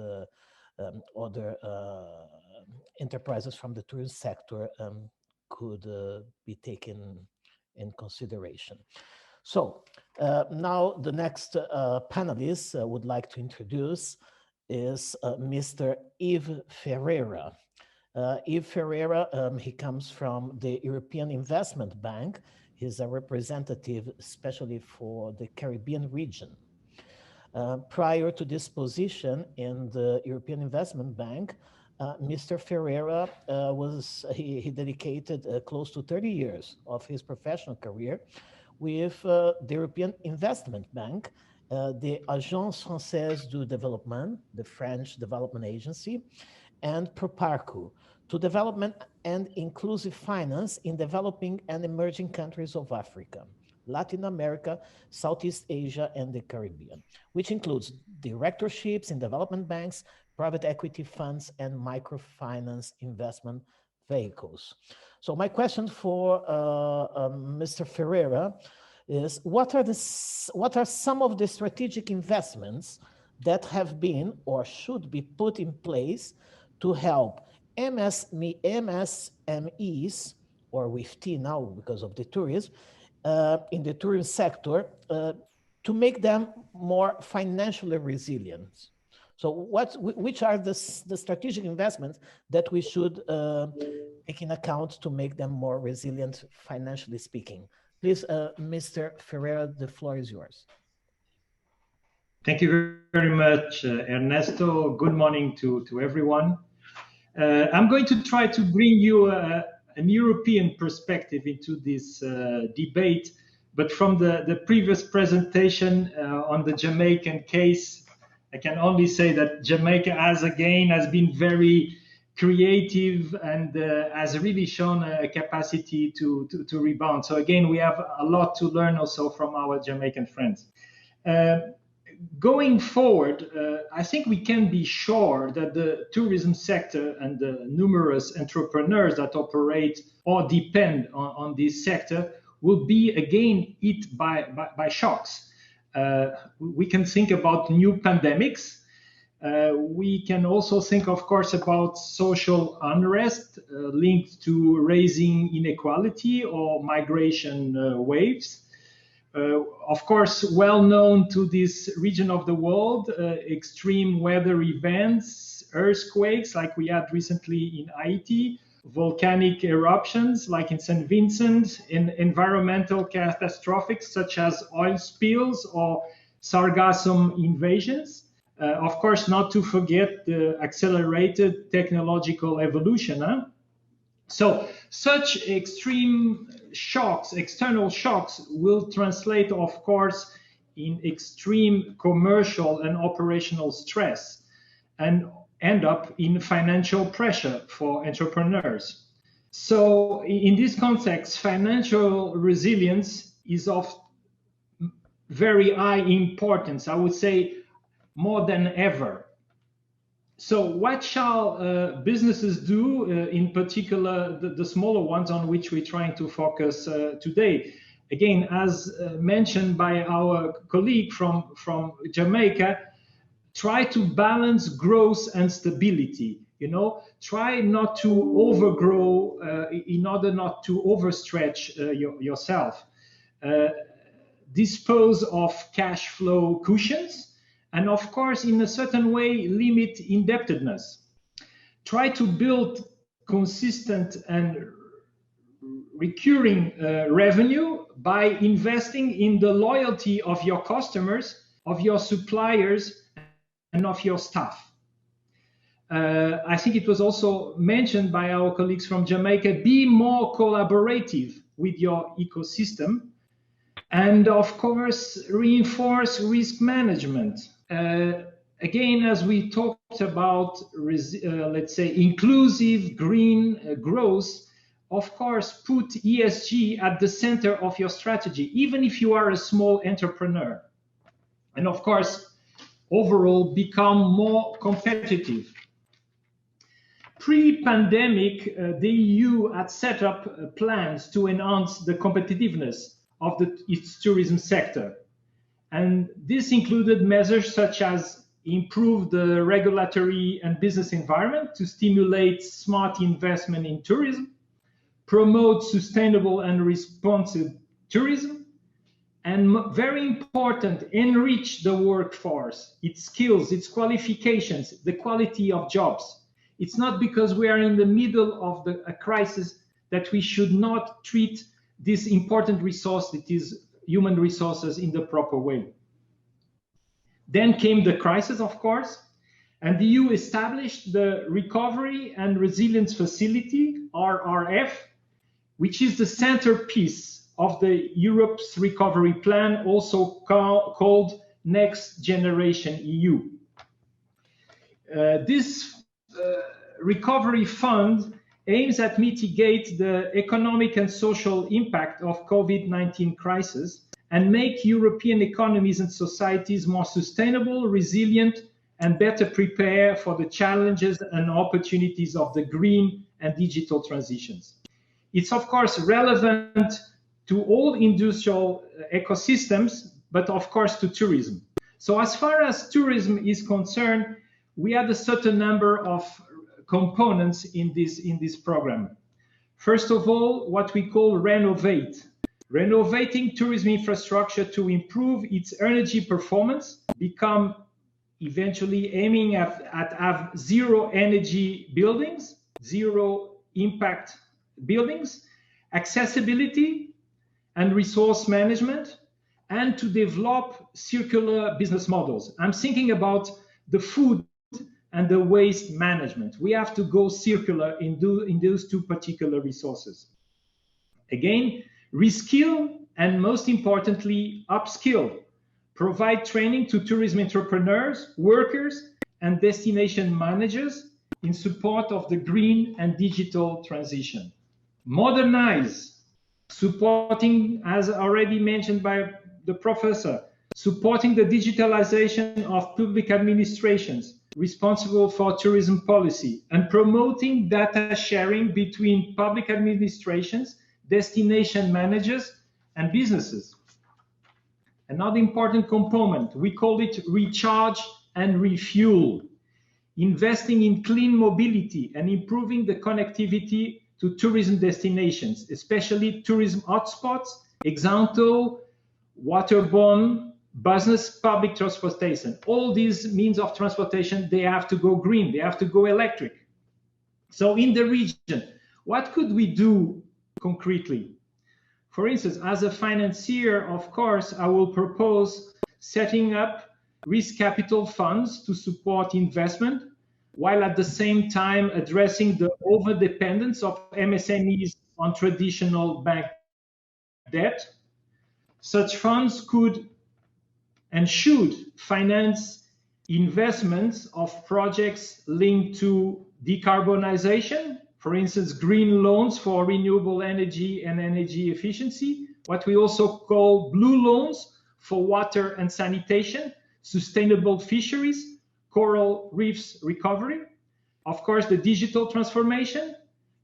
other enterprises from the tourism sector could be taken in consideration. So now the next panelist I would like to introduce is Mr. Yves Ferreira. Yves Ferreira, he comes from the European Investment Bank. He's a representative, especially for the Caribbean region. Prior to this position in the European Investment Bank, Mr. Ferreira he dedicated close to 30 years of his professional career with the European Investment Bank, the Agence Française du Développement, the French development agency, and Proparco, to development and inclusive finance in developing and emerging countries of Africa, Latin America, Southeast Asia, and the Caribbean, which includes directorships in development banks, private equity funds, and microfinance investment vehicles. So my question for Mr. Ferreira is, what are some of the strategic investments that have been or should be put in place to help MSMEs, or with T now because of the tourism, in the tourism sector, to make them more financially resilient? So which are the strategic investments that we should take in account to make them more resilient, financially speaking? Please, Mr. Ferreira, the floor is yours. Thank you very much, Ernesto. Good morning to everyone. I'm going to try to bring you an European perspective into this debate, but from the previous presentation on the Jamaican case, I can only say that Jamaica has been very creative and has really shown a capacity to rebound. So again, we have a lot to learn also from our Jamaican friends. Going forward, I think we can be sure that the tourism sector and the numerous entrepreneurs that operate or depend on this sector will be again hit by shocks. We can think about new pandemics. We can also think, of course, about social unrest linked to raising inequality or migration waves. Of course, well known to this region of the world, extreme weather events, earthquakes like we had recently in Haiti, volcanic eruptions like in St. Vincent, environmental catastrophes such as oil spills or sargassum invasions. Of course, not to forget the accelerated technological evolution. So such extreme shocks, external shocks, will translate, of course, in extreme commercial and operational stress and end up in financial pressure for entrepreneurs. So in this context, financial resilience is of very high importance, I would say more than ever. So what shall businesses do, in particular the smaller ones on which we're trying to focus today? Again, as mentioned by our colleague from Jamaica, try to balance growth and stability. You know, try not to overgrow in order not to overstretch yourself. Dispose of cash flow cushions, and of course, in a certain way, limit indebtedness. Try to build consistent and recurring revenue by investing in the loyalty of your customers, of your suppliers, and of your staff. I think it was also mentioned by our colleagues from Jamaica, be more collaborative with your ecosystem. And of course, reinforce risk management. Again, as we talked about, let's say, inclusive green growth, of course, put ESG at the center of your strategy, even if you are a small entrepreneur. And of course, overall, become more competitive. Pre-pandemic, the EU had set up plans to enhance the competitiveness of its tourism sector. And this included measures such as improve the regulatory and business environment to stimulate smart investment in tourism, promote sustainable and responsive tourism, and very important, enrich the workforce, its skills, its qualifications, the quality of jobs. It's not because we are in the middle of a crisis that we should not treat this important resource, that is human resources, in the proper way. Then came the crisis, of course, and the EU established the Recovery and Resilience Facility, RRF, which is the centerpiece of the Europe's recovery plan, also called Next Generation EU. This recovery fund aims at mitigate the economic and social impact of COVID-19 crisis and make European economies and societies more sustainable, resilient, and better prepare for the challenges and opportunities of the green and digital transitions. It's of course relevant to all industrial ecosystems, but of course to tourism. So as far as tourism is concerned, we had a certain number of components in this program. First of all, what we call renovate. Renovating tourism infrastructure to improve its energy performance, become eventually aiming at have zero energy buildings, zero impact buildings, accessibility and resource management, and to develop circular business models. I'm thinking about the food and the waste management. We have to go circular in those two particular resources. Again, reskill and most importantly, upskill. Provide training to tourism entrepreneurs, workers, and destination managers in support of the green and digital transition. Modernize, supporting, as already mentioned by the professor, supporting the digitalization of public administrations responsible for tourism policy and promoting data sharing between public administrations, destination managers, and businesses. Another important component, we call it recharge and refuel, investing in clean mobility and improving the connectivity to tourism destinations, especially tourism hotspots, example, waterborne, business, public transportation. All these means of transportation, they have to go green, they have to go electric. So in the region, what could we do concretely? For instance, as a financier, of course, I will propose setting up risk capital funds to support investment, while at the same time addressing the overdependence of MSMEs on traditional bank debt. Such funds could and should finance investments of projects linked to decarbonization, for instance, green loans for renewable energy and energy efficiency, what we also call blue loans for water and sanitation, sustainable fisheries, coral reefs recovery, of course, the digital transformation,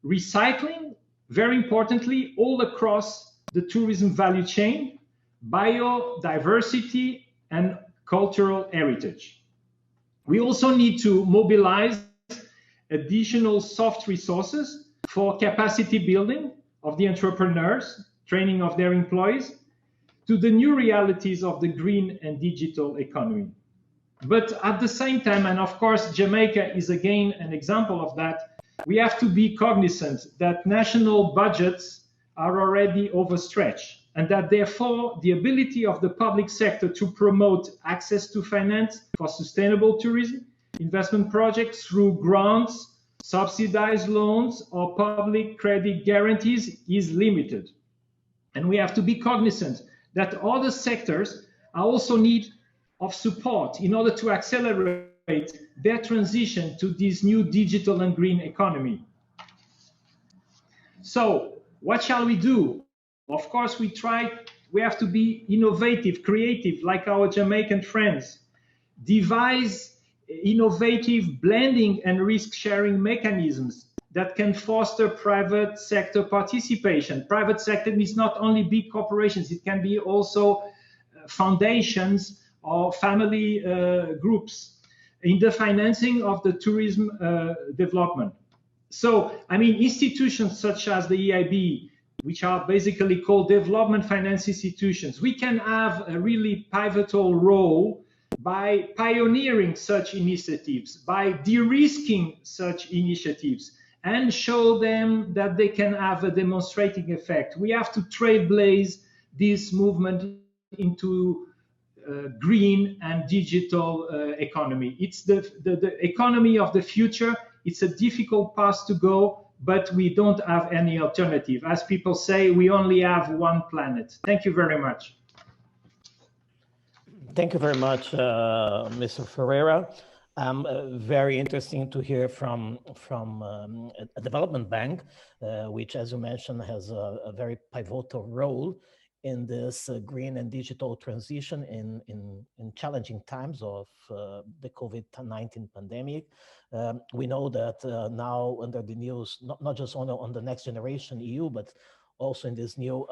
recycling, very importantly, all across the tourism value chain, biodiversity, and cultural heritage. We also need to mobilize additional soft resources for capacity building of the entrepreneurs, training of their employees, to the new realities of the green and digital economy. But at the same time, and of course, Jamaica is again an example of that, we have to be cognizant that national budgets are already overstretched, and that therefore the ability of the public sector to promote access to finance for sustainable tourism investment projects through grants, subsidized loans, or public credit guarantees is limited. And we have to be cognizant that other sectors are also need of support in order to accelerate their transition to this new digital and green economy. So what shall we do? Of course, we have to be innovative, creative, like our Jamaican friends, devise innovative blending and risk-sharing mechanisms that can foster private sector participation. Private sector needs not only big corporations, it can be also foundations or family groups in the financing of the tourism development. So, I mean, institutions such as the EIB, which are basically called development finance institutions, we can have a really pivotal role by pioneering such initiatives, by de-risking such initiatives, and show them that they can have a demonstrating effect. We have to trailblaze this movement into green and digital economy. It's the economy of the future. It's a difficult path to go, but we don't have any alternative. As people say, we only have one planet. Thank you very much. Thank you very much, Mr. Ferreira. Very interesting to hear from a development bank, which, as you mentioned, has a very pivotal role in this green and digital transition in challenging times of the COVID-19 pandemic. We know that now under the news, not just on the Next Generation EU, but also in this new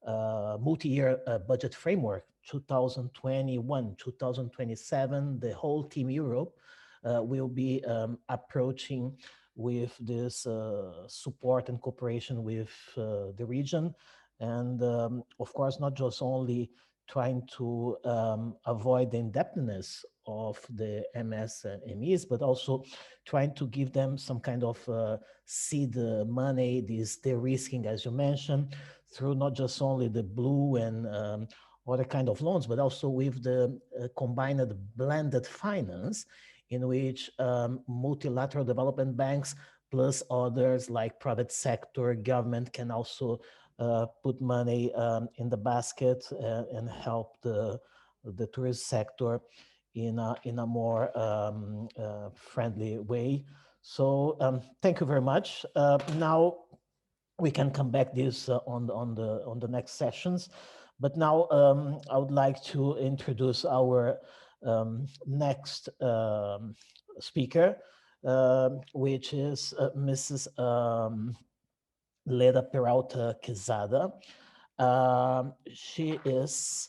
multi-year budget framework, 2021, 2027, the whole Team Europe will be approaching with this support and cooperation with the region. And of course, not just only trying to avoid the indebtedness of the MSMEs, but also trying to give them some kind of seed money, this de-risking, as you mentioned, through not just only the blue and other kind of loans, but also with the combined blended finance, in which multilateral development banks plus others like private sector, government can also put money in the basket and help the tourist sector in a more friendly way. So thank you very much. Now we can come back this on the next sessions. But now I would like to introduce our next speaker, which is Mrs. Leda Peralta Quezada. She is,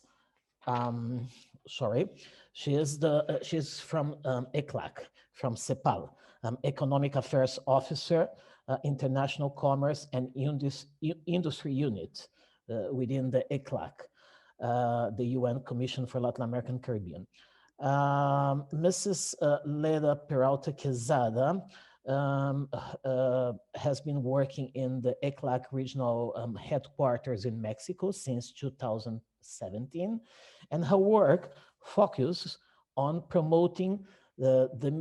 she's from ECLAC, from CEPAL, Economic Affairs Officer, International Commerce and Industry Unit within the ECLAC, the UN Commission for Latin American and Caribbean. Mrs. Leda Peralta Quezada has been working in the ECLAC regional headquarters in Mexico since 2017, and her work focuses on promoting the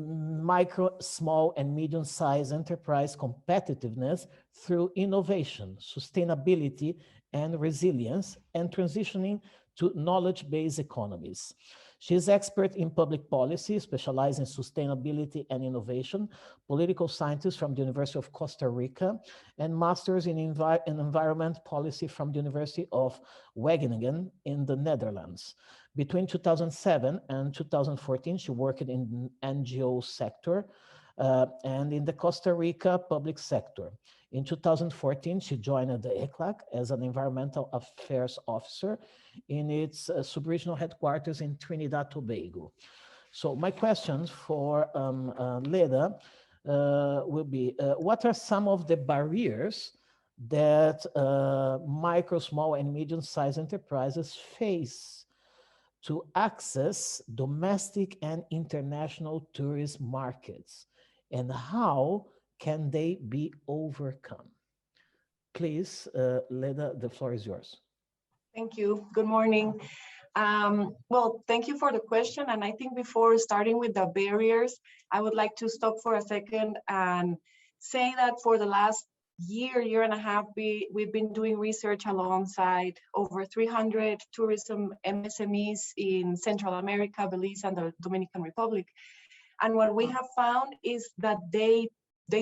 micro, small, and medium-sized enterprise competitiveness through innovation, sustainability, and resilience, and transitioning to knowledge-based economies. She is expert in public policy, specialized in sustainability and innovation, political scientist from the University of Costa Rica, and masters in environment policy from the University of Wageningen in the Netherlands. Between 2007 and 2014, she worked in the NGO sector and in the Costa Rica public sector. In 2014, she joined the EU-LAC as an environmental affairs officer in its sub-regional headquarters in Trinidad Tobago. So my questions for Leda will be, what are some of the barriers that micro, small, and medium-sized enterprises face to access domestic and international tourist markets, and how can they be overcome? Please, Leda, the floor is yours. Thank you. Good morning. Well, thank you for the question. And I think before starting with the barriers, I would like to stop for a second and say that for the last year and a half, we've been doing research alongside over 300 tourism MSMEs in Central America, Belize, and the Dominican Republic. And what we have found is that they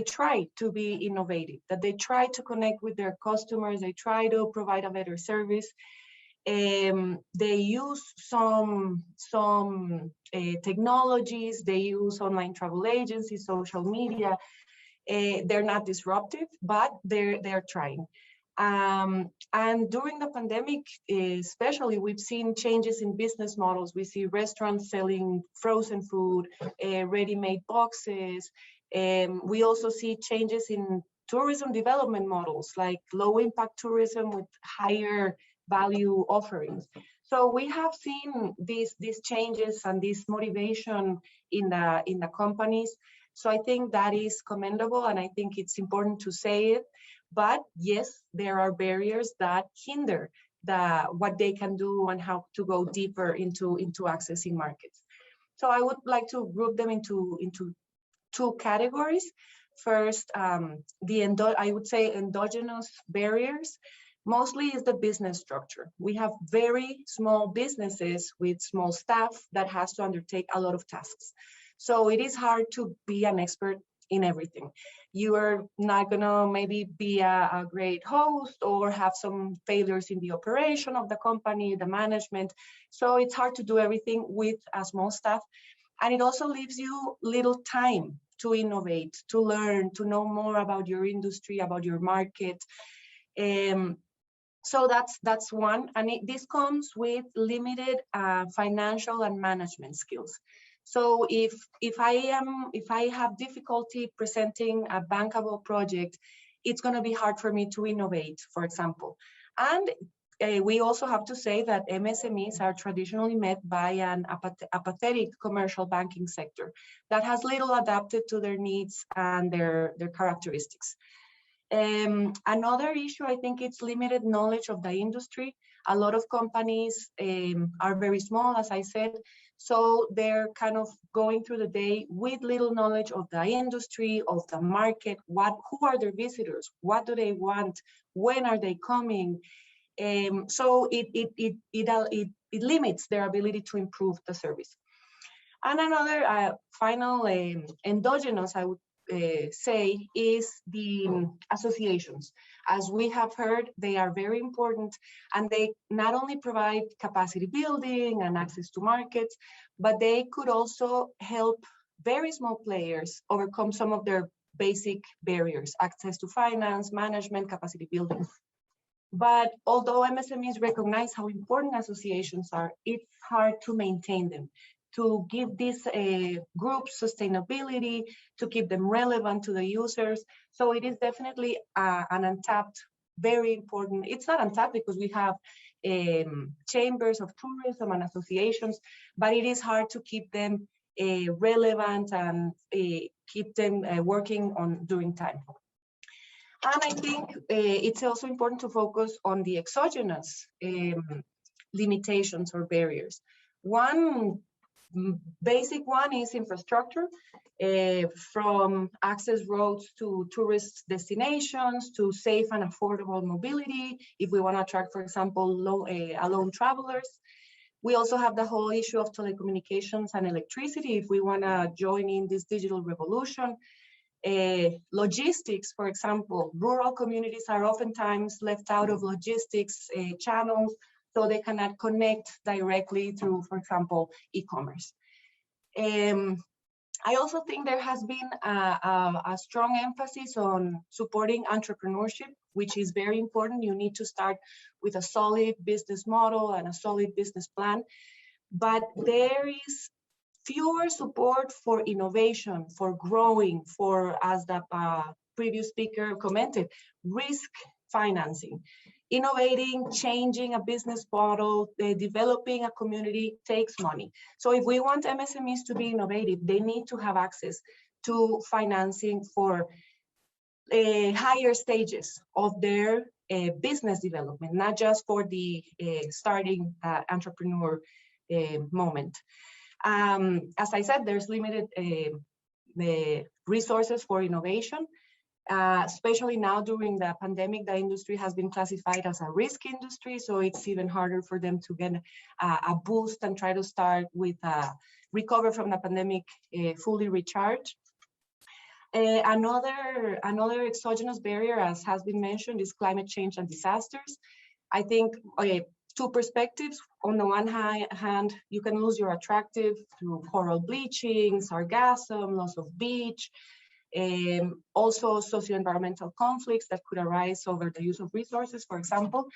try to be innovative, that they try to connect with their customers, they try to provide a better service. They use some technologies, they use online travel agencies, social media. They're not disruptive, but they're trying. And during the pandemic, especially, we've seen changes in business models. We see restaurants selling frozen food, ready-made boxes. We also see changes in tourism development models, like low-impact tourism with higher value offerings. So we have seen these changes and this motivation in the companies. So I think that is commendable, and I think it's important to say it. But yes, there are barriers that hinder what they can do and how to go deeper into accessing markets. So I would like to group them into two categories. First, I would say endogenous barriers. Mostly is the business structure. We have very small businesses with small staff that has to undertake a lot of tasks. So it is hard to be an expert in everything. You are not gonna maybe be a great host or have some failures in the operation of the company, the management. So it's hard to do everything with a small staff. And it also leaves you little time to innovate, to learn, to know more about your industry, about your market. So that's one. And this comes with limited financial and management skills. So if I have difficulty presenting a bankable project, it's going to be hard for me to innovate, for example. And we also have to say that MSMEs are traditionally met by an apathetic commercial banking sector that has little adapted to their needs and their characteristics. Another issue, I think, it's limited knowledge of the industry. A lot of companies are very small, as I said, so they're kind of going through the day with little knowledge of the industry, of the market, who are their visitors, what do they want, when are they coming? So it limits their ability to improve the service. And another final endogenous, I would say, is the associations. As we have heard, they are very important, and they not only provide capacity building and access to markets, but they could also help very small players overcome some of their basic barriers, access to finance, management, capacity building. But although MSMEs recognize how important associations are, it's hard to maintain them, to give these groups sustainability, to keep them relevant to the users. So it is definitely an untapped, very important. It's not untapped because we have chambers of tourism and associations, but it is hard to keep them relevant and keep them working on during time. And I think it's also important to focus on the exogenous limitations or barriers. One basic one is infrastructure, from access roads to tourist destinations to safe and affordable mobility, if we want to attract, for example, alone travelers. We also have the whole issue of telecommunications and electricity if we want to join in this digital revolution. Logistics, for example, rural communities are oftentimes left out of logistics channels, so they cannot connect directly through, for example, e-commerce. I also think there has been a strong emphasis on supporting entrepreneurship, which is very important. You need to start with a solid business model and a solid business plan, but there is fewer support for innovation, for growing, for, as the previous speaker commented, risk financing. Innovating, changing a business model, developing a community takes money. So if we want MSMEs to be innovative, they need to have access to financing for higher stages of their business development, not just for the starting entrepreneur moment. As I said, there's limited resources for innovation. Especially now during the pandemic, the industry has been classified as a risk industry, so it's even harder for them to get a boost and try to start with recover from the pandemic fully recharged. Another exogenous barrier, as has been mentioned, is climate change and disasters. I think two perspectives. On the one hand, you can lose your attractive through coral bleaching, sargassum, loss of beach, also socio-environmental conflicts that could arise over the use of resources, for example,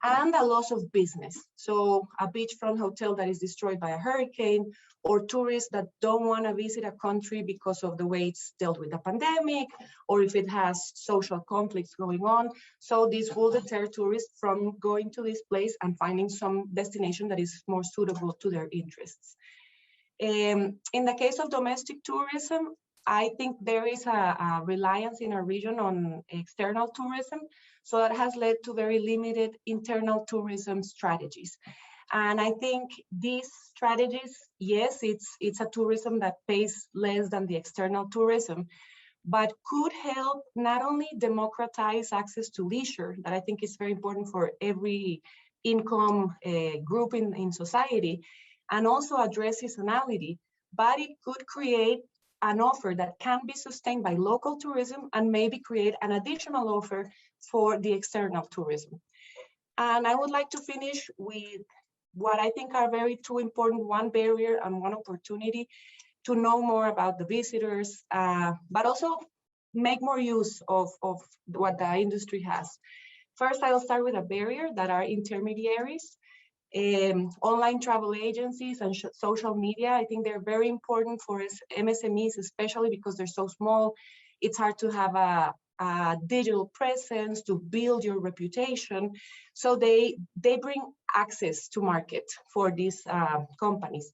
and a loss of business. So a beachfront hotel that is destroyed by a hurricane, or tourists that don't want to visit a country because of the way it's dealt with the pandemic, or if it has social conflicts going on. So this will deter tourists from going to this place and finding some destination that is more suitable to their interests. In the case of domestic tourism, I think there is a reliance in our region on external tourism. So that has led to very limited internal tourism strategies. And I think these strategies, yes, it's a tourism that pays less than the external tourism, but could help not only democratize access to leisure, that I think is very important for every income group in society, and also address seasonality, but it could create an offer that can be sustained by local tourism and maybe create an additional offer for the external tourism. And I would like to finish with what I think are two important, one barrier and one opportunity to know more about the visitors, but also make more use of what the industry has. First, I'll start with a barrier that are intermediaries. Online travel agencies and social media, I think they're very important for MSMEs, especially because they're so small. It's hard to have a digital presence, to build your reputation. So they bring access to market for these companies.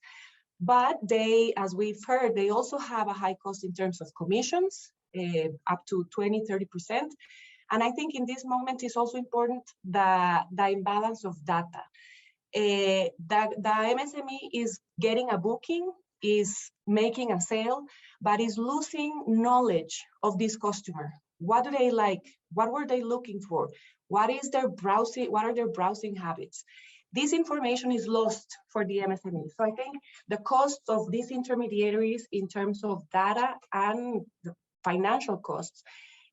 But they, as we've heard, they also have a high cost in terms of commissions, up to 20–30%. And I think in this moment it's also important the imbalance of data. The MSME is getting a booking, is making a sale, but is losing knowledge of this customer. What do they like? What were they looking for? What is their browsing? What are their browsing habits? This information is lost for the MSME. So I think the cost of these intermediaries in terms of data and the financial costs,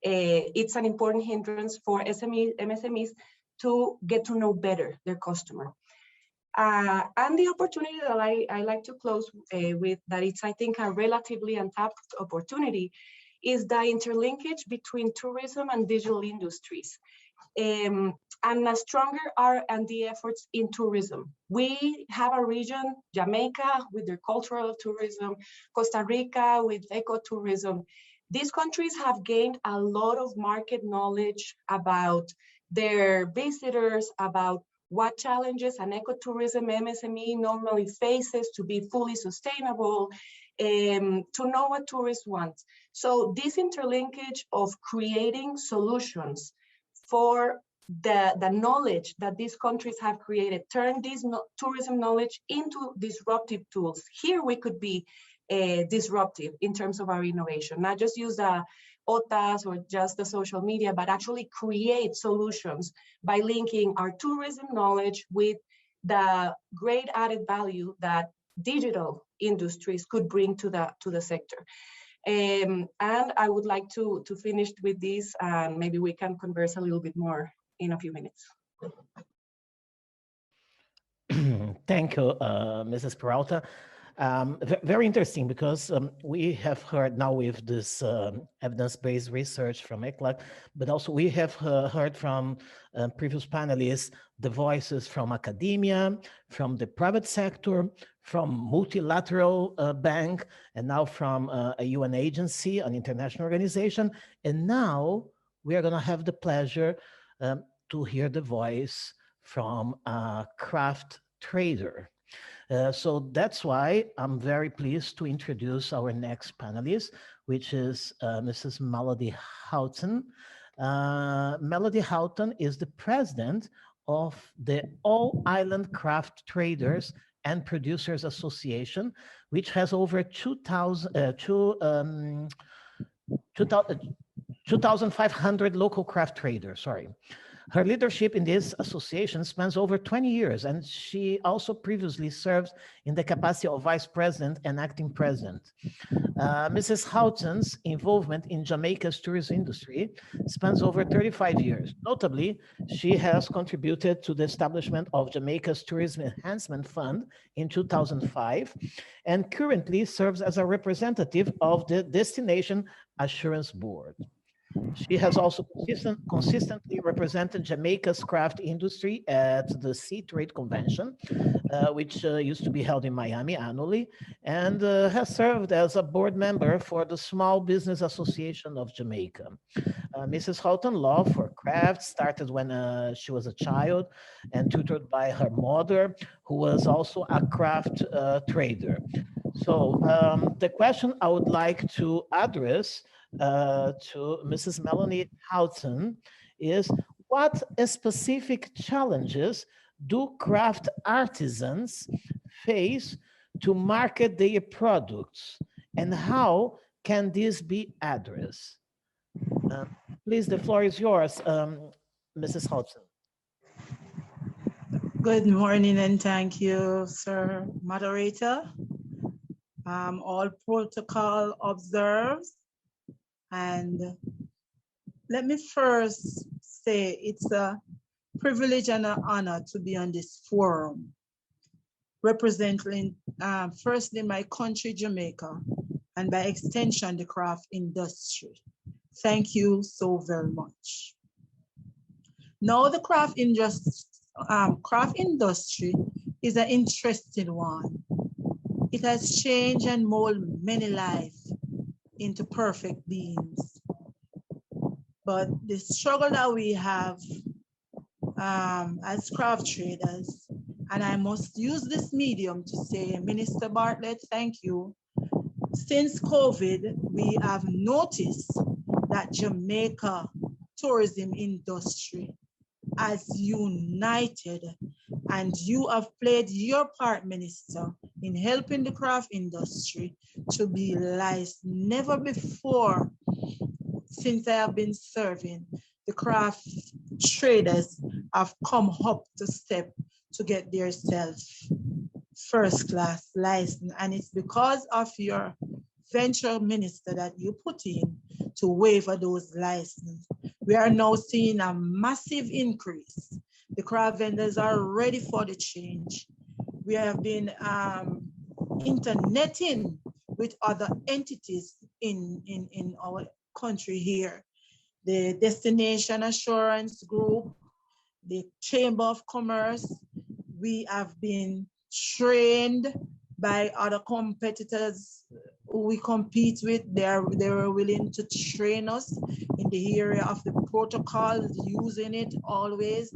it's an important hindrance for MSMEs to get to know better their customer. And the opportunity that I like to close with, that it's, I think, a relatively untapped opportunity, is the interlinkage between tourism and digital industries, and a stronger R&D efforts in tourism. We have a region, Jamaica, with their cultural tourism, Costa Rica with ecotourism. These countries have gained a lot of market knowledge about their visitors, about what challenges an ecotourism MSME normally faces to be fully sustainable, to know what tourists want. So this interlinkage of creating solutions for the knowledge that these countries have created, turn this tourism knowledge into disruptive tools. Here we could be disruptive in terms of our innovation, not just use the OTAs or just the social media, but actually create solutions by linking our tourism knowledge with the great added value that digital industries could bring to the sector. And I would like to finish with this, and maybe we can converse a little bit more in a few minutes. Thank you, Mrs. Peralta. Very interesting, because we have heard now with this evidence-based research from UNDP, but also we have heard from previous panelists the voices from academia, from the private sector, from multilateral bank, and now from a UN agency, an international organization. And now we are going to have the pleasure to hear the voice from a craft trader. So that's why I'm very pleased to introduce our next panelist, which is Mrs. Melody Houghton. Melody Houghton is the president of the All Island Craft Traders and Producers Association, which has over 2,500 local craft traders, sorry. Her leadership in this association spans over 20 years, and she also previously served in the capacity of vice president and acting president. Mrs. Houghton's involvement in Jamaica's tourism industry spans over 35 years. Notably, she has contributed to the establishment of Jamaica's Tourism Enhancement Fund in 2005, and currently serves as a representative of the Destination Assurance Board. She has also consistently represented Jamaica's craft industry at the Sea Trade Convention, which used to be held in Miami annually, and has served as a board member for the Small Business Association of Jamaica. Mrs. Houghton's love for crafts started when she was a child and tutored by her mother, who was also a craft trader. So the question I would like to address to Mrs. Melanie Houghton is, what specific challenges do craft artisans face to market their products, and how can this be addressed? Please, the floor is yours, Mrs. Houghton. Good morning and thank you, Sir Moderator. All protocol observed. And let me first say it's a privilege and an honor to be on this forum, representing firstly my country, Jamaica, and by extension, the craft industry. Thank you so very much. Now, the craft industry is an interesting one. It has changed and molded many lives into perfect beings. But the struggle that we have as craft traders, and I must use this medium to say, Minister Bartlett, thank you. Since COVID, we have noticed that Jamaica tourism industry has united, and you have played your part, Minister, in helping the craft industry to be licensed. Never before, since I have been serving, the craft traders have come up to step to get their first-class license, and it's because of your venture, Minister, that you put in to waiver those licenses. We are now seeing a massive increase. The craft vendors are ready for the change. We have been interneting with other entities in our country here. The Destination Assurance Group, the Chamber of Commerce. We have been trained by other competitors who we compete with. They were willing to train us in the area of the protocols, using it always.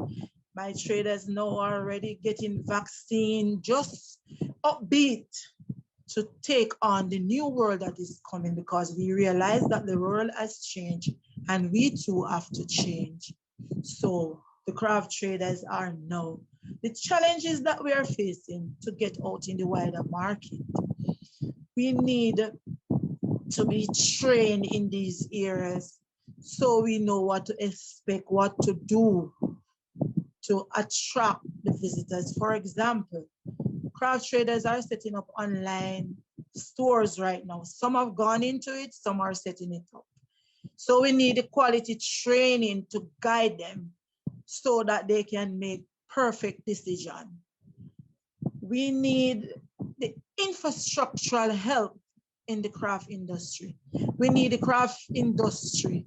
My traders now are already getting vaccine, just upbeat to take on the new world that is coming, because we realize that the world has changed and we too have to change. So the craft traders are now. The challenges that we are facing to get out in the wider market, we need to be trained in these areas so we know what to expect, what to do to attract the visitors. For example, craft traders are setting up online stores right now. Some have gone into it, some are setting it up. So we need quality training to guide them so that they can make perfect decisions. We need the infrastructural help in the craft industry. We need the craft industry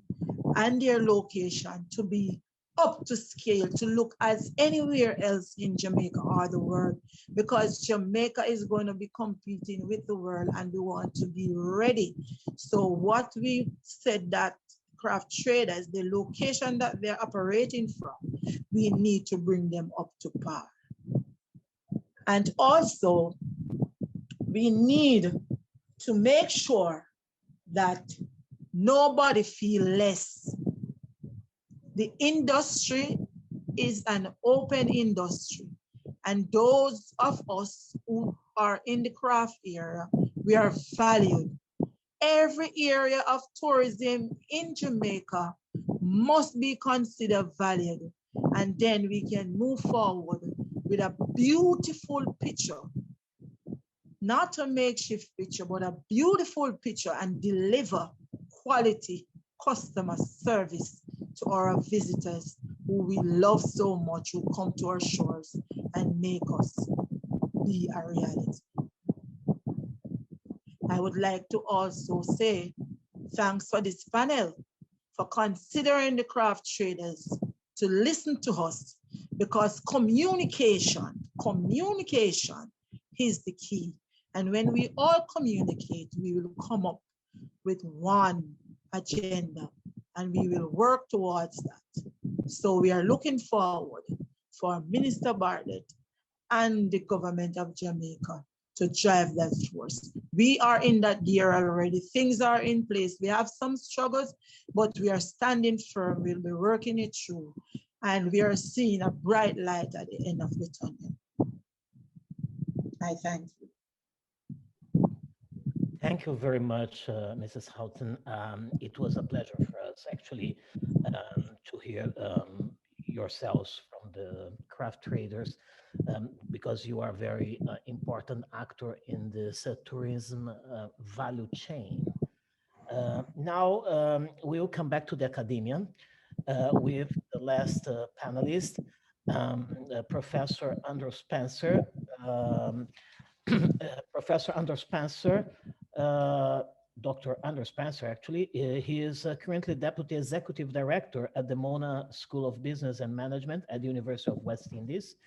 and their location to be up to scale, to look as anywhere else in Jamaica or the world, because Jamaica is going to be competing with the world and we want to be ready. So what we said, that craft traders, the location that they're operating from, we need to bring them up to par. And also, we need to make sure that nobody feel less. The industry is an open industry, and those of us who are in the craft area, we are valued. Every area of tourism in Jamaica must be considered valued, and then we can move forward with a beautiful picture, not a makeshift picture, but a beautiful picture, and deliver quality customer service to our visitors who we love so much, who come to our shores and make us be a reality. I would like to also say thanks for this panel, for considering the craft traders to listen to us, because communication is the key. And when we all communicate, we will come up with one agenda and we will work towards that. So we are looking forward for Minister Bartlett and the government of Jamaica to drive that force. We are in that gear already. Things are in place. We have some struggles, but we are standing firm. We'll be working it through. And we are seeing a bright light at the end of the tunnel. I thank you. Thank you very much, Mrs. Houghton. It was a pleasure for us actually to hear yourselves from the craft traders, because you are a very important actor in this tourism value chain. Now we'll come back to the academia with the last panelist, Professor Andrew Spencer. Professor Andrew Spencer, Dr. Andrew Spencer, actually, he is currently Deputy Executive Director at the Mona School of Business and Management at the University of West Indies,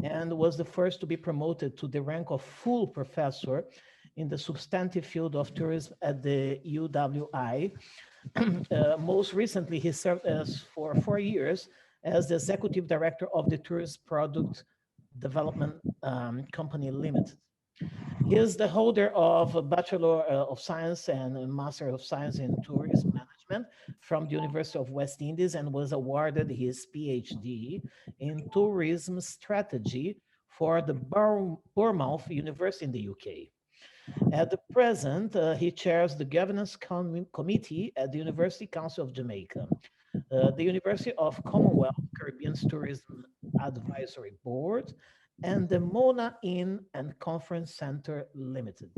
and was the first to be promoted to the rank of full professor in the substantive field of tourism at the UWI. Most recently, he served for 4 years as the Executive Director of the Tourist Product Development Company Limited. He is the holder of a Bachelor of Science and a Master of Science in Tourism Management from the University of West Indies, and was awarded his PhD in Tourism Strategy for the Bournemouth University in the UK. At the present, he chairs the Governance Committee at the University Council of Jamaica, the University of Commonwealth Caribbean's Tourism Advisory Board, and the Mona Inn and Conference Center Limited.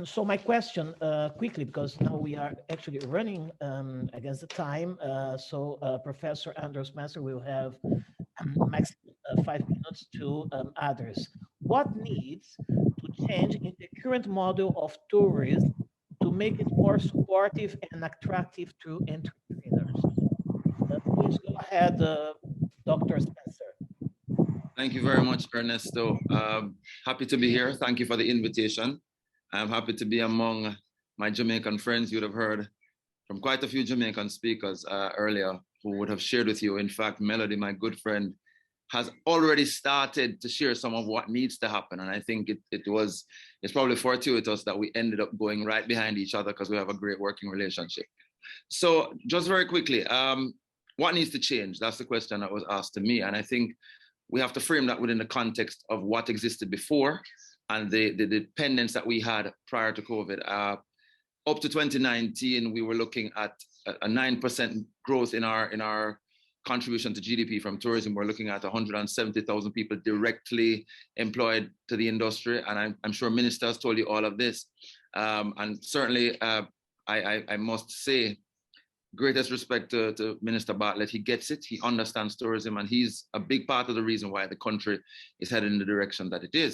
So my question, quickly, because now we are actually running against the time, Professor Andrew Spencer will have maximum 5 minutes to others. What needs to change in the current model of tourism to make it more supportive and attractive to entrepreneurs? Please go ahead, Dr. Spencer. Thank you very much, Ernesto. Happy to be here. Thank you for the invitation. I'm happy to be among my Jamaican friends. You'd have heard from quite a few Jamaican speakers earlier who would have shared with you. In fact, Melody, my good friend, has already started to share some of what needs to happen. And I think it's probably fortuitous that we ended up going right behind each other because we have a great working relationship. So just very quickly, what needs to change? That's the question that was asked to me. And I think we have to frame that within the context of what existed before and the dependence that we had prior to COVID. Up to 2019, we were looking at a 9% growth in our contribution to GDP from tourism, we're looking at 170,000 people directly employed to the industry. And I'm sure ministers told you all of this. And certainly, I must say, greatest respect to Minister Bartlett. He gets it, he understands tourism, and he's a big part of the reason why the country is headed in the direction that it is.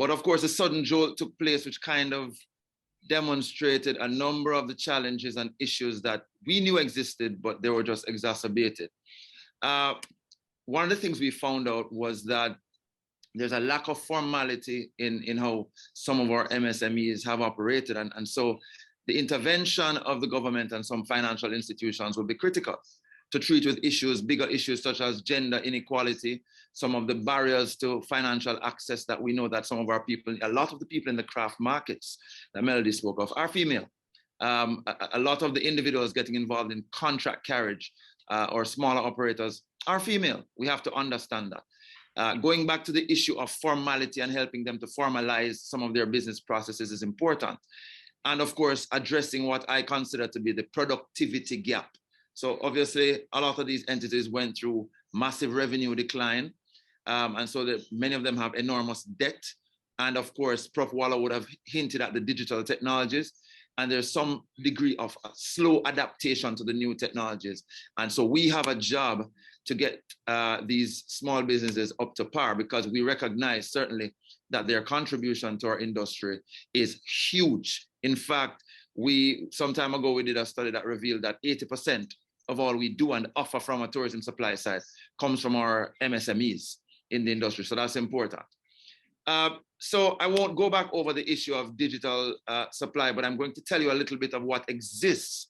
But of course, a sudden jolt took place, which kind of demonstrated a number of the challenges and issues that we knew existed, but they were just exacerbated. One of the things we found out was that there's a lack of formality in how some of our MSMEs have operated. And so the intervention of the government and some financial institutions will be critical to treat with issues, bigger issues such as gender inequality, some of the barriers to financial access that we know that some of our people, a lot of the people in the craft markets that Melody spoke of are female. A lot of the individuals getting involved in contract carriage or smaller operators are female. We have to understand that. Going back to the issue of formality and helping them to formalize some of their business processes is important. And of course, addressing what I consider to be the productivity gap. So obviously, a lot of these entities went through massive revenue decline. And so that many of them have enormous debt. And of course, Prof. Waller would have hinted at the digital technologies. And there's some degree of slow adaptation to the new technologies. And so we have a job to get these small businesses up to par, because we recognize certainly that their contribution to our industry is huge. In fact, some time ago, we did a study that revealed that 80% of all we do and offer from a tourism supply side comes from our MSMEs in the industry. So that's important. So I won't go back over the issue of digital supply, but I'm going to tell you a little bit of what exists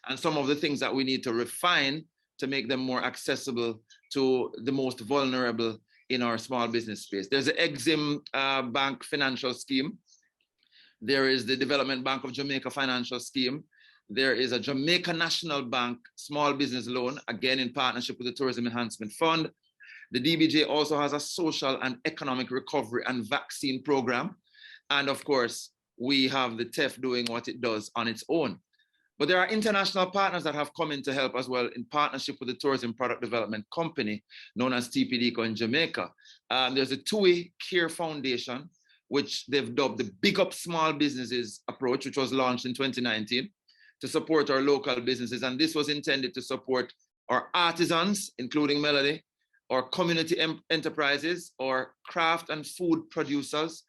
and some of the things that we need to refine to make them more accessible to the most vulnerable in our small business space. There's the Exim Bank financial scheme. There is the Development Bank of Jamaica financial scheme. There is a Jamaica National Bank small business loan, again in partnership with the Tourism Enhancement Fund. The DBJ also has a social and economic recovery and vaccine program. And of course, we have the TEF doing what it does on its own. But there are international partners that have come in to help as well in partnership with the Tourism Product Development Company, known as TPDCO in Jamaica. There's a TUI Care Foundation, which they've dubbed the Big Up Small Businesses approach, which was launched in 2019 to support our local businesses. And this was intended to support our artisans, including Melody, our community enterprises, or craft and food producers,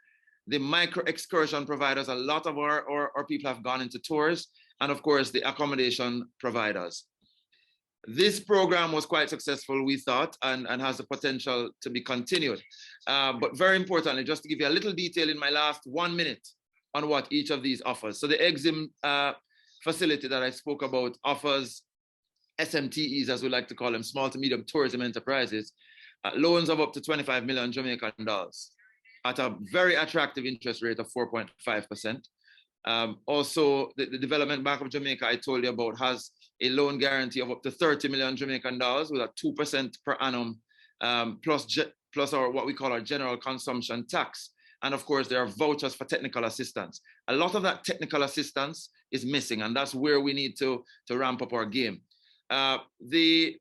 the micro excursion providers. A lot of our people have gone into tours, and of course, the accommodation providers. This program was quite successful, we thought, and has the potential to be continued. But very importantly, just to give you a little detail in my last 1 minute on what each of these offers. So the Exim facility that I spoke about offers SMTEs, as we like to call them, small to medium tourism enterprises, loans of up to 25 million Jamaican dollars at a very attractive interest rate of 4.5%. Also, the Development Bank of Jamaica, I told you about, has a loan guarantee of up to 30 million Jamaican dollars with a 2% per annum, plus our what we call our general consumption tax. And of course, there are vouchers for technical assistance. A lot of that technical assistance is missing, and that's where we need to ramp up our game. The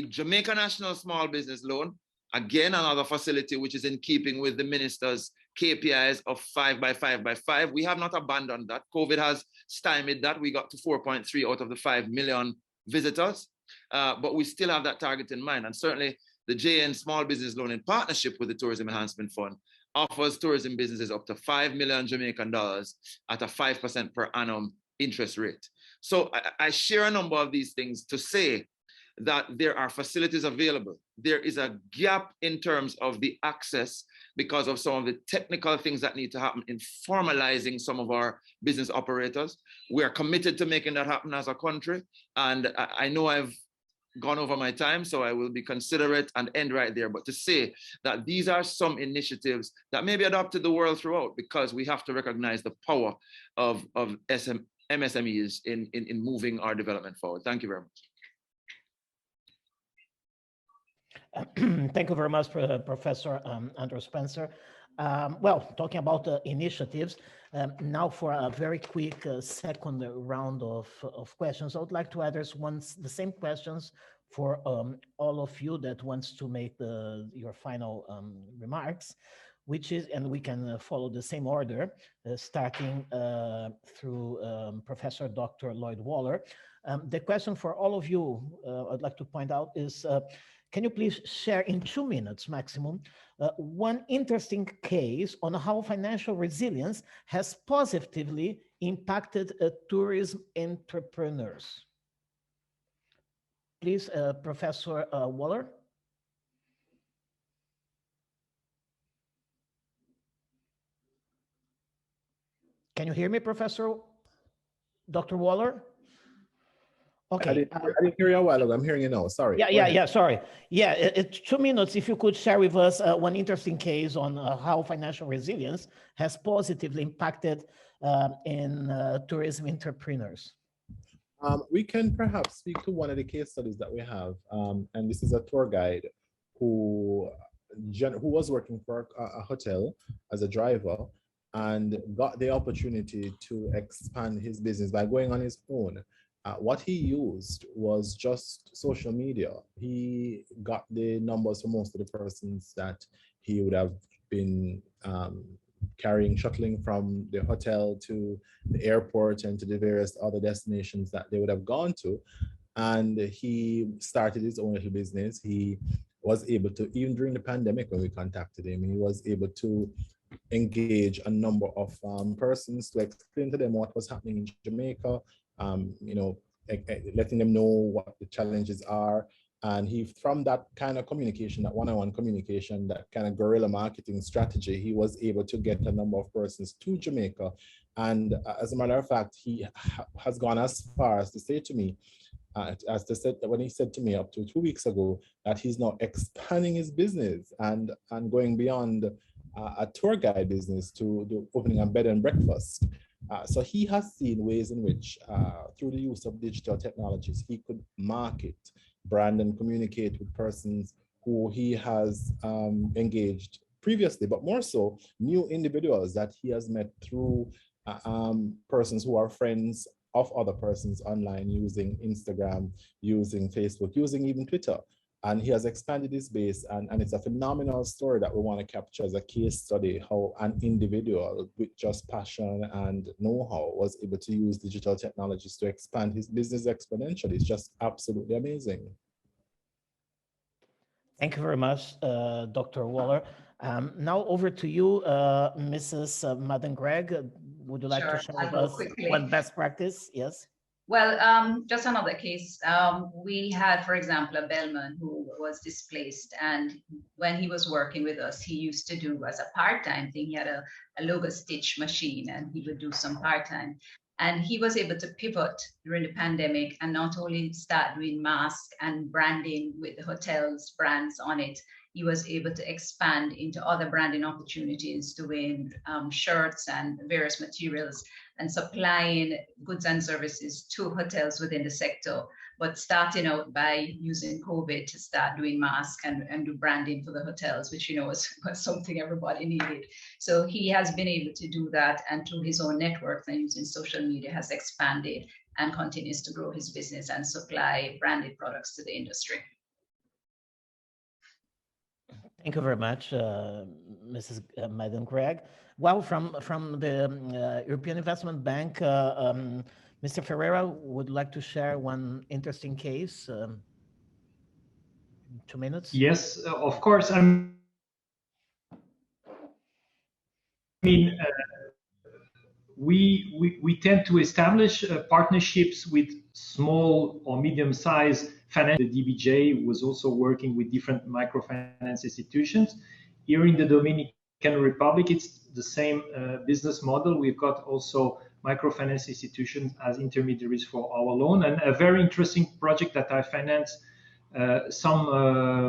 Jamaica National Small Business Loan, again, another facility which is in keeping with the minister's KPIs of 5 by 5 by 5. We have not abandoned that. COVID has stymied that. We got to 4.3 out of the 5 million visitors, but we still have that target in mind. And certainly the JN Small Business Loan in partnership with the Tourism Enhancement Fund offers tourism businesses up to 5 million Jamaican dollars at a 5% per annum interest rate. So I share a number of these things to say that there are facilities available. There is a gap in terms of the access because of some of the technical things that need to happen in formalizing some of our business operators. We are committed to making that happen as a country. And I know I've gone over my time, so I will be considerate and end right there. But to say that these are some initiatives that may be adopted the world throughout, because we have to recognize the power of MSMEs in moving our development forward. Thank you very much. Thank you very much, Professor Andrew Spencer. Well, talking about initiatives, now for a very quick second round of questions, I would like to address the same questions for all of you that wants to make your final remarks, which is, and we can follow the same order, starting through Professor Dr. Lloyd Waller. The question for all of you, I'd like to point out is, can you please share in 2 minutes maximum, one interesting case on how financial resilience has positively impacted tourism entrepreneurs? Please, Professor Waller. Can you hear me, Professor Dr. Waller? Okay. I didn't hear you a while ago. I'm hearing you now. Sorry. Yeah. Sorry. Yeah, it's 2 minutes. If you could share with us one interesting case on how financial resilience has positively impacted in tourism entrepreneurs. We can perhaps speak to one of the case studies that we have, and this is a tour guide who was working for a hotel as a driver and got the opportunity to expand his business by going on his own. What he used was just social media. He got the numbers for most of the persons that he would have been shuttling from the hotel to the airport and to the various other destinations that they would have gone to. And he started his own little business. He was able to, even during the pandemic when we contacted him, he was able to engage a number of persons to explain to them what was happening in Jamaica, letting them know what the challenges are. And from that kind of communication, that one-on-one communication, that kind of guerrilla marketing strategy, he was able to get a number of persons to Jamaica. And as a matter of fact, he has gone as far as to say to me, when he said to me up to 2 weeks ago, that he's now expanding his business and going beyond a tour guide business to opening a bed and breakfast. So he has seen ways in which, through the use of digital technologies, he could market, brand, and communicate with persons who he has engaged previously, but more so new individuals that he has met through persons who are friends of other persons online, using Instagram, using Facebook, using even Twitter. And he has expanded his base, and it's a phenomenal story that we want to capture as a case study, how an individual with just passion and know-how was able to use digital technologies to expand his business exponentially. It's just absolutely amazing. Thank you very much, Dr. Waller. Now over to you, Mrs. Medan. Would you like to share with us one best practice? Yes. Well, just another case. We had, for example, a bellman who was displaced, and when he was working with us, he used to do as a part-time thing. He had a logo stitch machine, and he would do some part-time. And he was able to pivot during the pandemic and not only start doing masks and branding with the hotel's brands on it, he was able to expand into other branding opportunities, doing shirts and various materials and supplying goods and services to hotels within the sector, but starting out by using COVID to start doing masks and do branding for the hotels, which, was something everybody needed. So he has been able to do that, and through his own networks and using social media has expanded and continues to grow his business and supply branded products to the industry. Thank you very much, Mrs. Medan. Well, from the European Investment Bank, Mr. Ferreira would like to share one interesting case. 2 minutes. Yes, of course. We tend to establish partnerships with small or medium-sized financial. The DBJ was also working with different microfinance institutions. Here in the Dominican Republic, it's the same business model. We've got also microfinance institutions as intermediaries for our loan. And a very interesting project that I financed some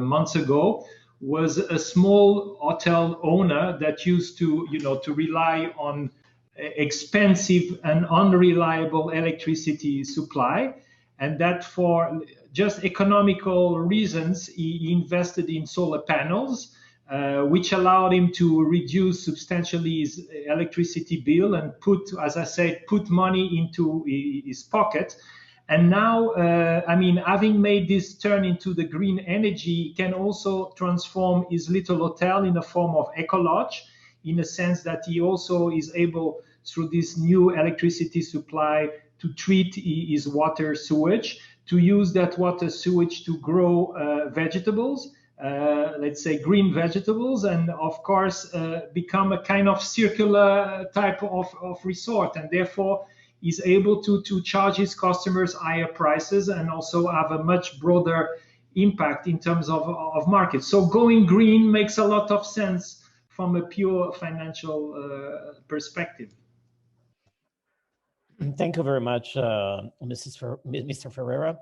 months ago was a small hotel owner that used to, to rely on expensive and unreliable electricity supply, and that for just economical reasons he invested in solar panels, which allowed him to reduce substantially his electricity bill and put, as I said, put money into his pocket. And now, I mean, having made this turn into the green energy, he can also transform his little hotel in a form of eco-lodge, in a sense that he also is able, through this new electricity supply, to treat his water sewage, to use that water sewage to grow vegetables, let's say green vegetables, and of course become a kind of circular type of resort, and therefore is able to charge his customers higher prices and also have a much broader impact in terms of market. So going green makes a lot of sense from a pure financial perspective. Thank you very much, Mr. Ferreira.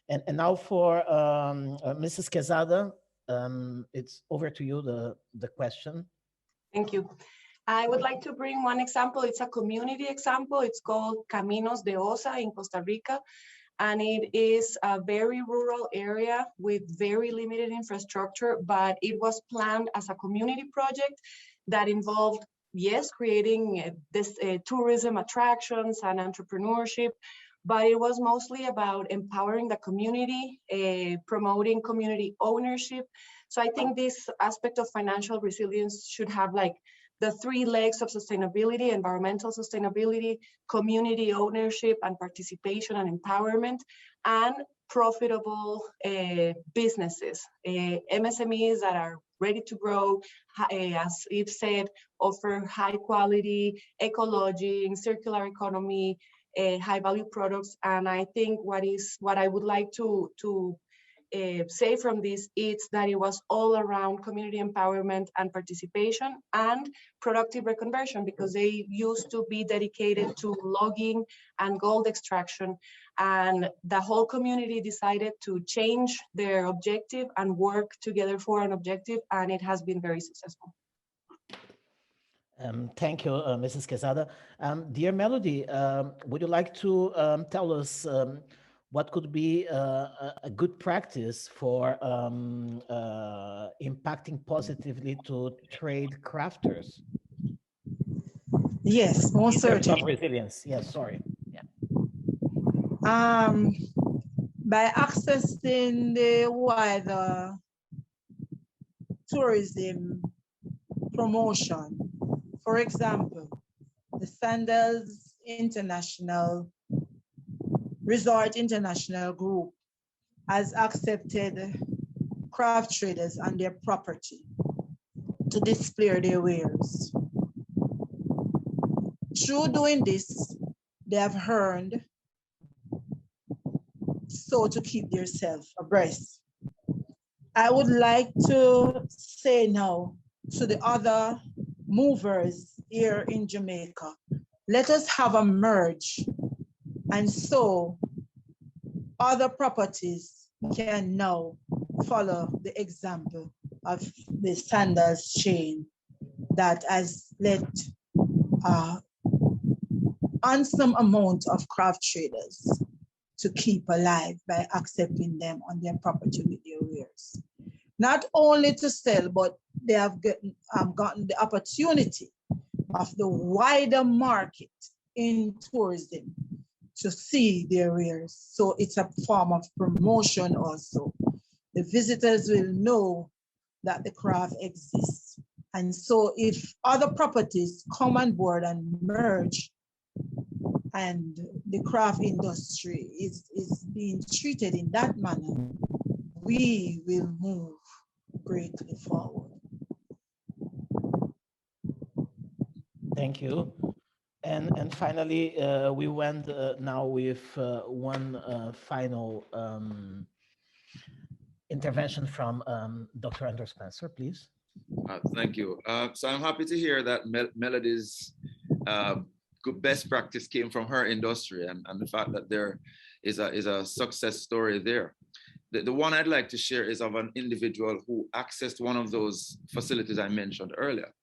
And now for Mrs. Quezada, it's over to you, the question. Thank you. I would like to bring one example. It's a community example. It's called Caminos de Osa in Costa Rica. And it is a very rural area with very limited infrastructure, but it was planned as a community project that involved, yes, creating this tourism attractions and entrepreneurship, but it was mostly about empowering the community, promoting community ownership. So I think this aspect of financial resilience should have like the three legs of sustainability: environmental sustainability, community ownership and participation and empowerment, and profitable businesses, MSMEs that are ready to grow, as Yves said, offer high quality, ecology, circular economy, high value products. And I think what I would like to say from this is that it was all around community empowerment and participation and productive reconversion, because they used to be dedicated to logging and gold extraction, and the whole community decided to change their objective and work together for an objective, and it has been very successful. Thank you, Mrs. Quezada. Dear Melody, would you like to tell us what could be a good practice for impacting positively to trade crafters? Yes, most certainly. Of resilience. Yes, sorry. Yeah. By accessing the wider tourism promotion, for example, the Sandals International Resort International Group has accepted craft traders on their property to display their wares. Through doing this, they have earned so to keep themselves abreast. I would like to say now to the other movers here in Jamaica, let us have a merge, and so other properties can now follow the example of the Sandals chain that has let handsome amount of craft traders to keep alive by accepting them on their property with their wares. Not only to sell, but they have gotten the opportunity of the wider market in tourism to see their wares. So it's a form of promotion also. The visitors will know that the craft exists. And so if other properties come on board and merge, and the craft industry is being treated in that manner, we will move greatly forward. Thank you. And finally, we went now with one final intervention from Dr. Andrew Spencer, please. Thank you. So I'm happy to hear that Melody's good best practice came from her industry, and the fact that there is a success story there. The one I'd like to share is of an individual who accessed one of those facilities I mentioned earlier.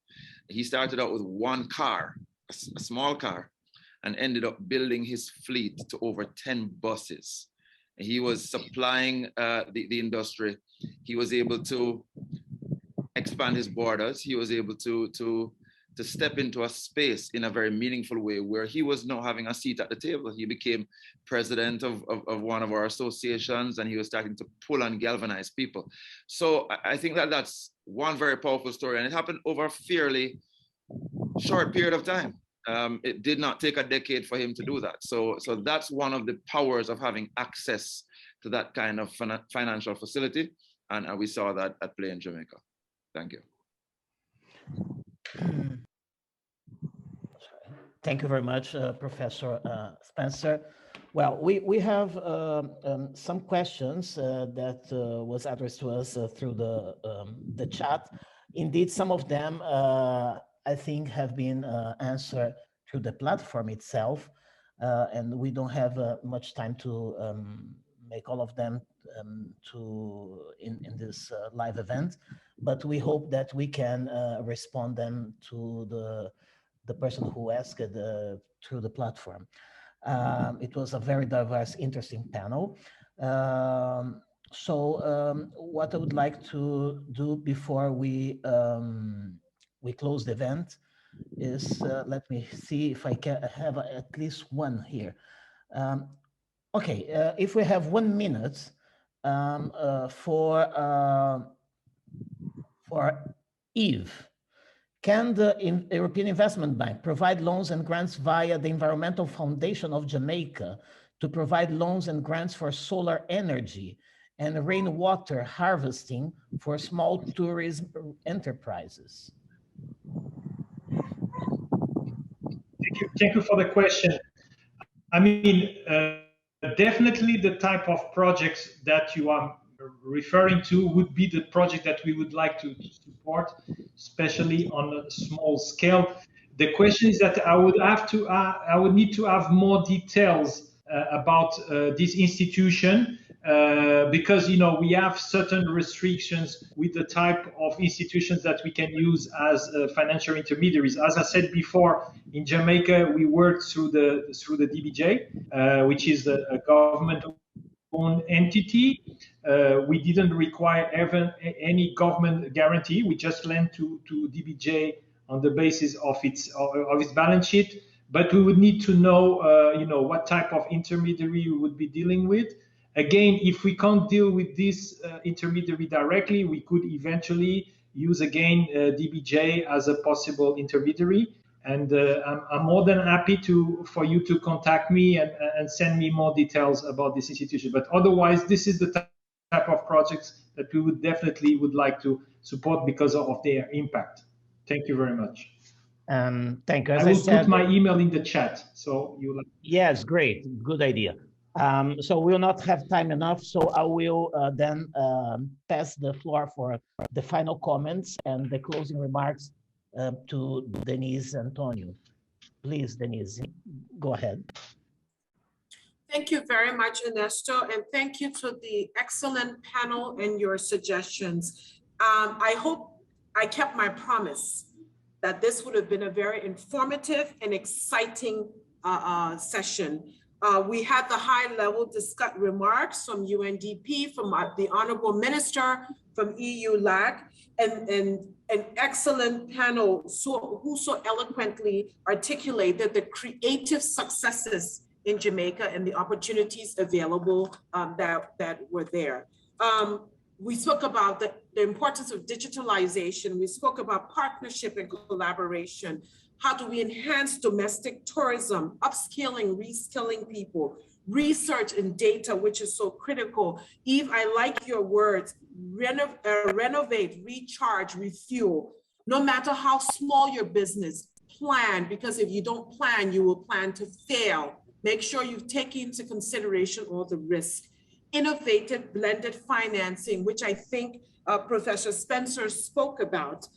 He started out with one car, a small car, and ended up building his fleet to over 10 buses. He was supplying the industry. He was able to expand his borders. He was able to step into a space in a very meaningful way where he was now having a seat at the table. He became president of one of our associations, and he was starting to pull and galvanize people. So I think that that's one very powerful story, and it happened over a fairly short period of time. It did not take a decade for him to do that. So that's one of the powers of having access to that kind of financial facility. And we saw that at play in Jamaica. Thank you. Thank you very much, Professor Spencer. Well, we have some questions that was addressed to us through the chat. Indeed, some of them I think have been answered through the platform itself, and we don't have much time to make all of them in this live event, but we hope that we can respond them to the person who asked through the platform. It was a very diverse, interesting panel. So what I would like to do before we close the event is, let me see if I can have at least one here. Okay, if we have 1 minute for Eve. Can the European Investment Bank provide loans and grants via the Environmental Foundation of Jamaica to provide loans and grants for solar energy and rainwater harvesting for small tourism enterprises? Thank you for the question. I mean, definitely the type of projects that you are referring to would be the project that we would like to support, especially on a small scale. The question is that I would need to have more details about this institution because we have certain restrictions with the type of institutions that we can use as financial intermediaries. As I said before, in Jamaica we work through the DBJ, which is a government-owned entity. We didn't require any government guarantee. We just lent to DBJ on the basis of its balance sheet. But we would need to know, what type of intermediary we would be dealing with. Again, if we can't deal with this intermediary directly, we could eventually use again DBJ as a possible intermediary. And I'm more than happy for you to contact me and send me more details about this institution. But otherwise, this is the type of projects that we would definitely like to support because of their impact. Thank you very much. Thank you. I will put my email in the chat. So you. Yes, great. Good idea. So we will not have time enough. So I will then pass the floor for the final comments and the closing remarks to Denise Antonio. Please, Denise, go ahead. Thank you very much, Ernesto, and thank you to the excellent panel and your suggestions. I hope I kept my promise that this would have been a very informative and exciting session. We had the high-level remarks from UNDP, from the Honorable Minister, from EU-LAC, and an excellent panel who so eloquently articulated the creative successes in Jamaica and the opportunities available that were there. We spoke about the importance of digitalization. We spoke about partnership and collaboration. How do we enhance domestic tourism, upskilling, reskilling people, research and data, which is so critical. Eve, I like your words, renovate, recharge, refuel. No matter how small your business, plan, because if you don't plan, you will plan to fail. Make sure you take into consideration all the risk. Innovative blended financing, which I think Professor Spencer spoke about.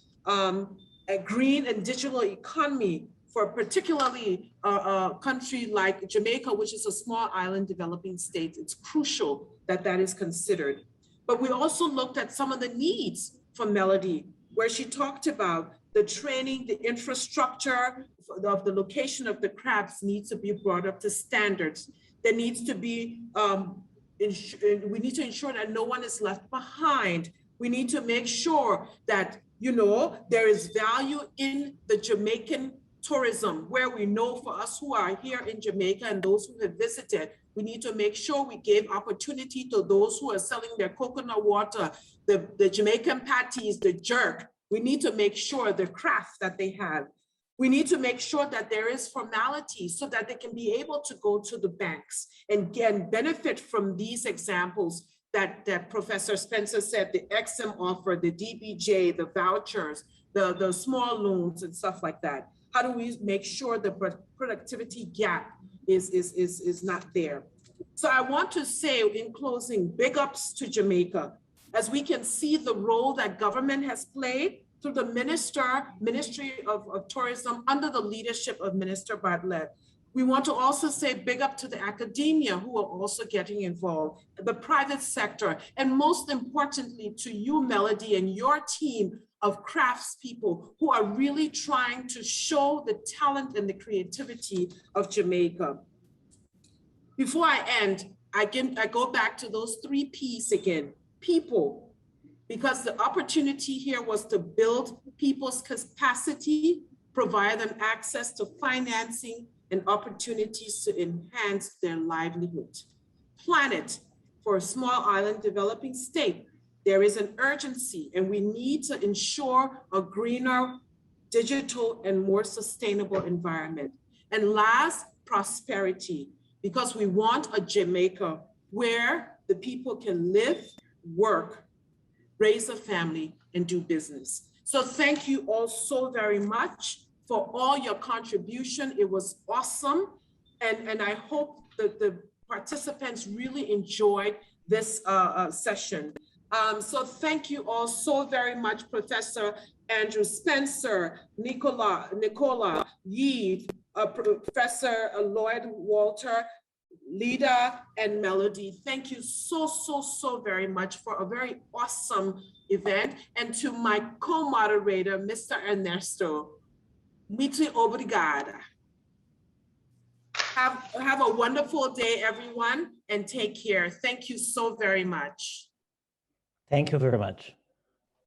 A green and digital economy for particularly a country like Jamaica, which is a small island developing state. It's crucial that that is considered. But we also looked at some of the needs for Melody, where she talked about the training, the infrastructure of the location of the crabs needs to be brought up to standards. There needs to be, we need to ensure that no one is left behind. We need to make sure that You know, there is value in the Jamaican tourism, where we know for us who are here in Jamaica and those who have visited, we need to make sure we give opportunity to those who are selling their coconut water, the Jamaican patties, the jerk. We need to make sure the craft that they have. We need to make sure that there is formality so that they can be able to go to the banks and again, benefit from these examples that Professor Spencer said, the XM offer, the DBJ, the vouchers, the small loans and stuff like that. How do we make sure the productivity gap is not there? So I want to say in closing, big ups to Jamaica, as we can see the role that government has played through the Ministry of Tourism under the leadership of Minister Bartlett. We want to also say big up to the academia who are also getting involved, the private sector, and most importantly to you, Melody, and your team of craftspeople who are really trying to show the talent and the creativity of Jamaica. Before I end, I go back to those 3 P's again, people, because the opportunity here was to build people's capacity, provide them access to financing and opportunities to enhance their livelihood. Planet, for a small island developing state, there is an urgency and we need to ensure a greener, digital, and more sustainable environment. And last, prosperity, because we want a Jamaica where the people can live, work, raise a family, and do business. So thank you all so very much for all your contribution. It was awesome. And I hope that the participants really enjoyed this session. So thank you all so very much, Professor Andrew Spencer, Nicola, Yee, Professor Lloyd Walter, Lida, and Melody. Thank you so very much for a very awesome event. And to my co-moderator, Mr. Ernesto, muito obrigada. Have a wonderful day, everyone, and take care. Thank you so very much. Thank you very much.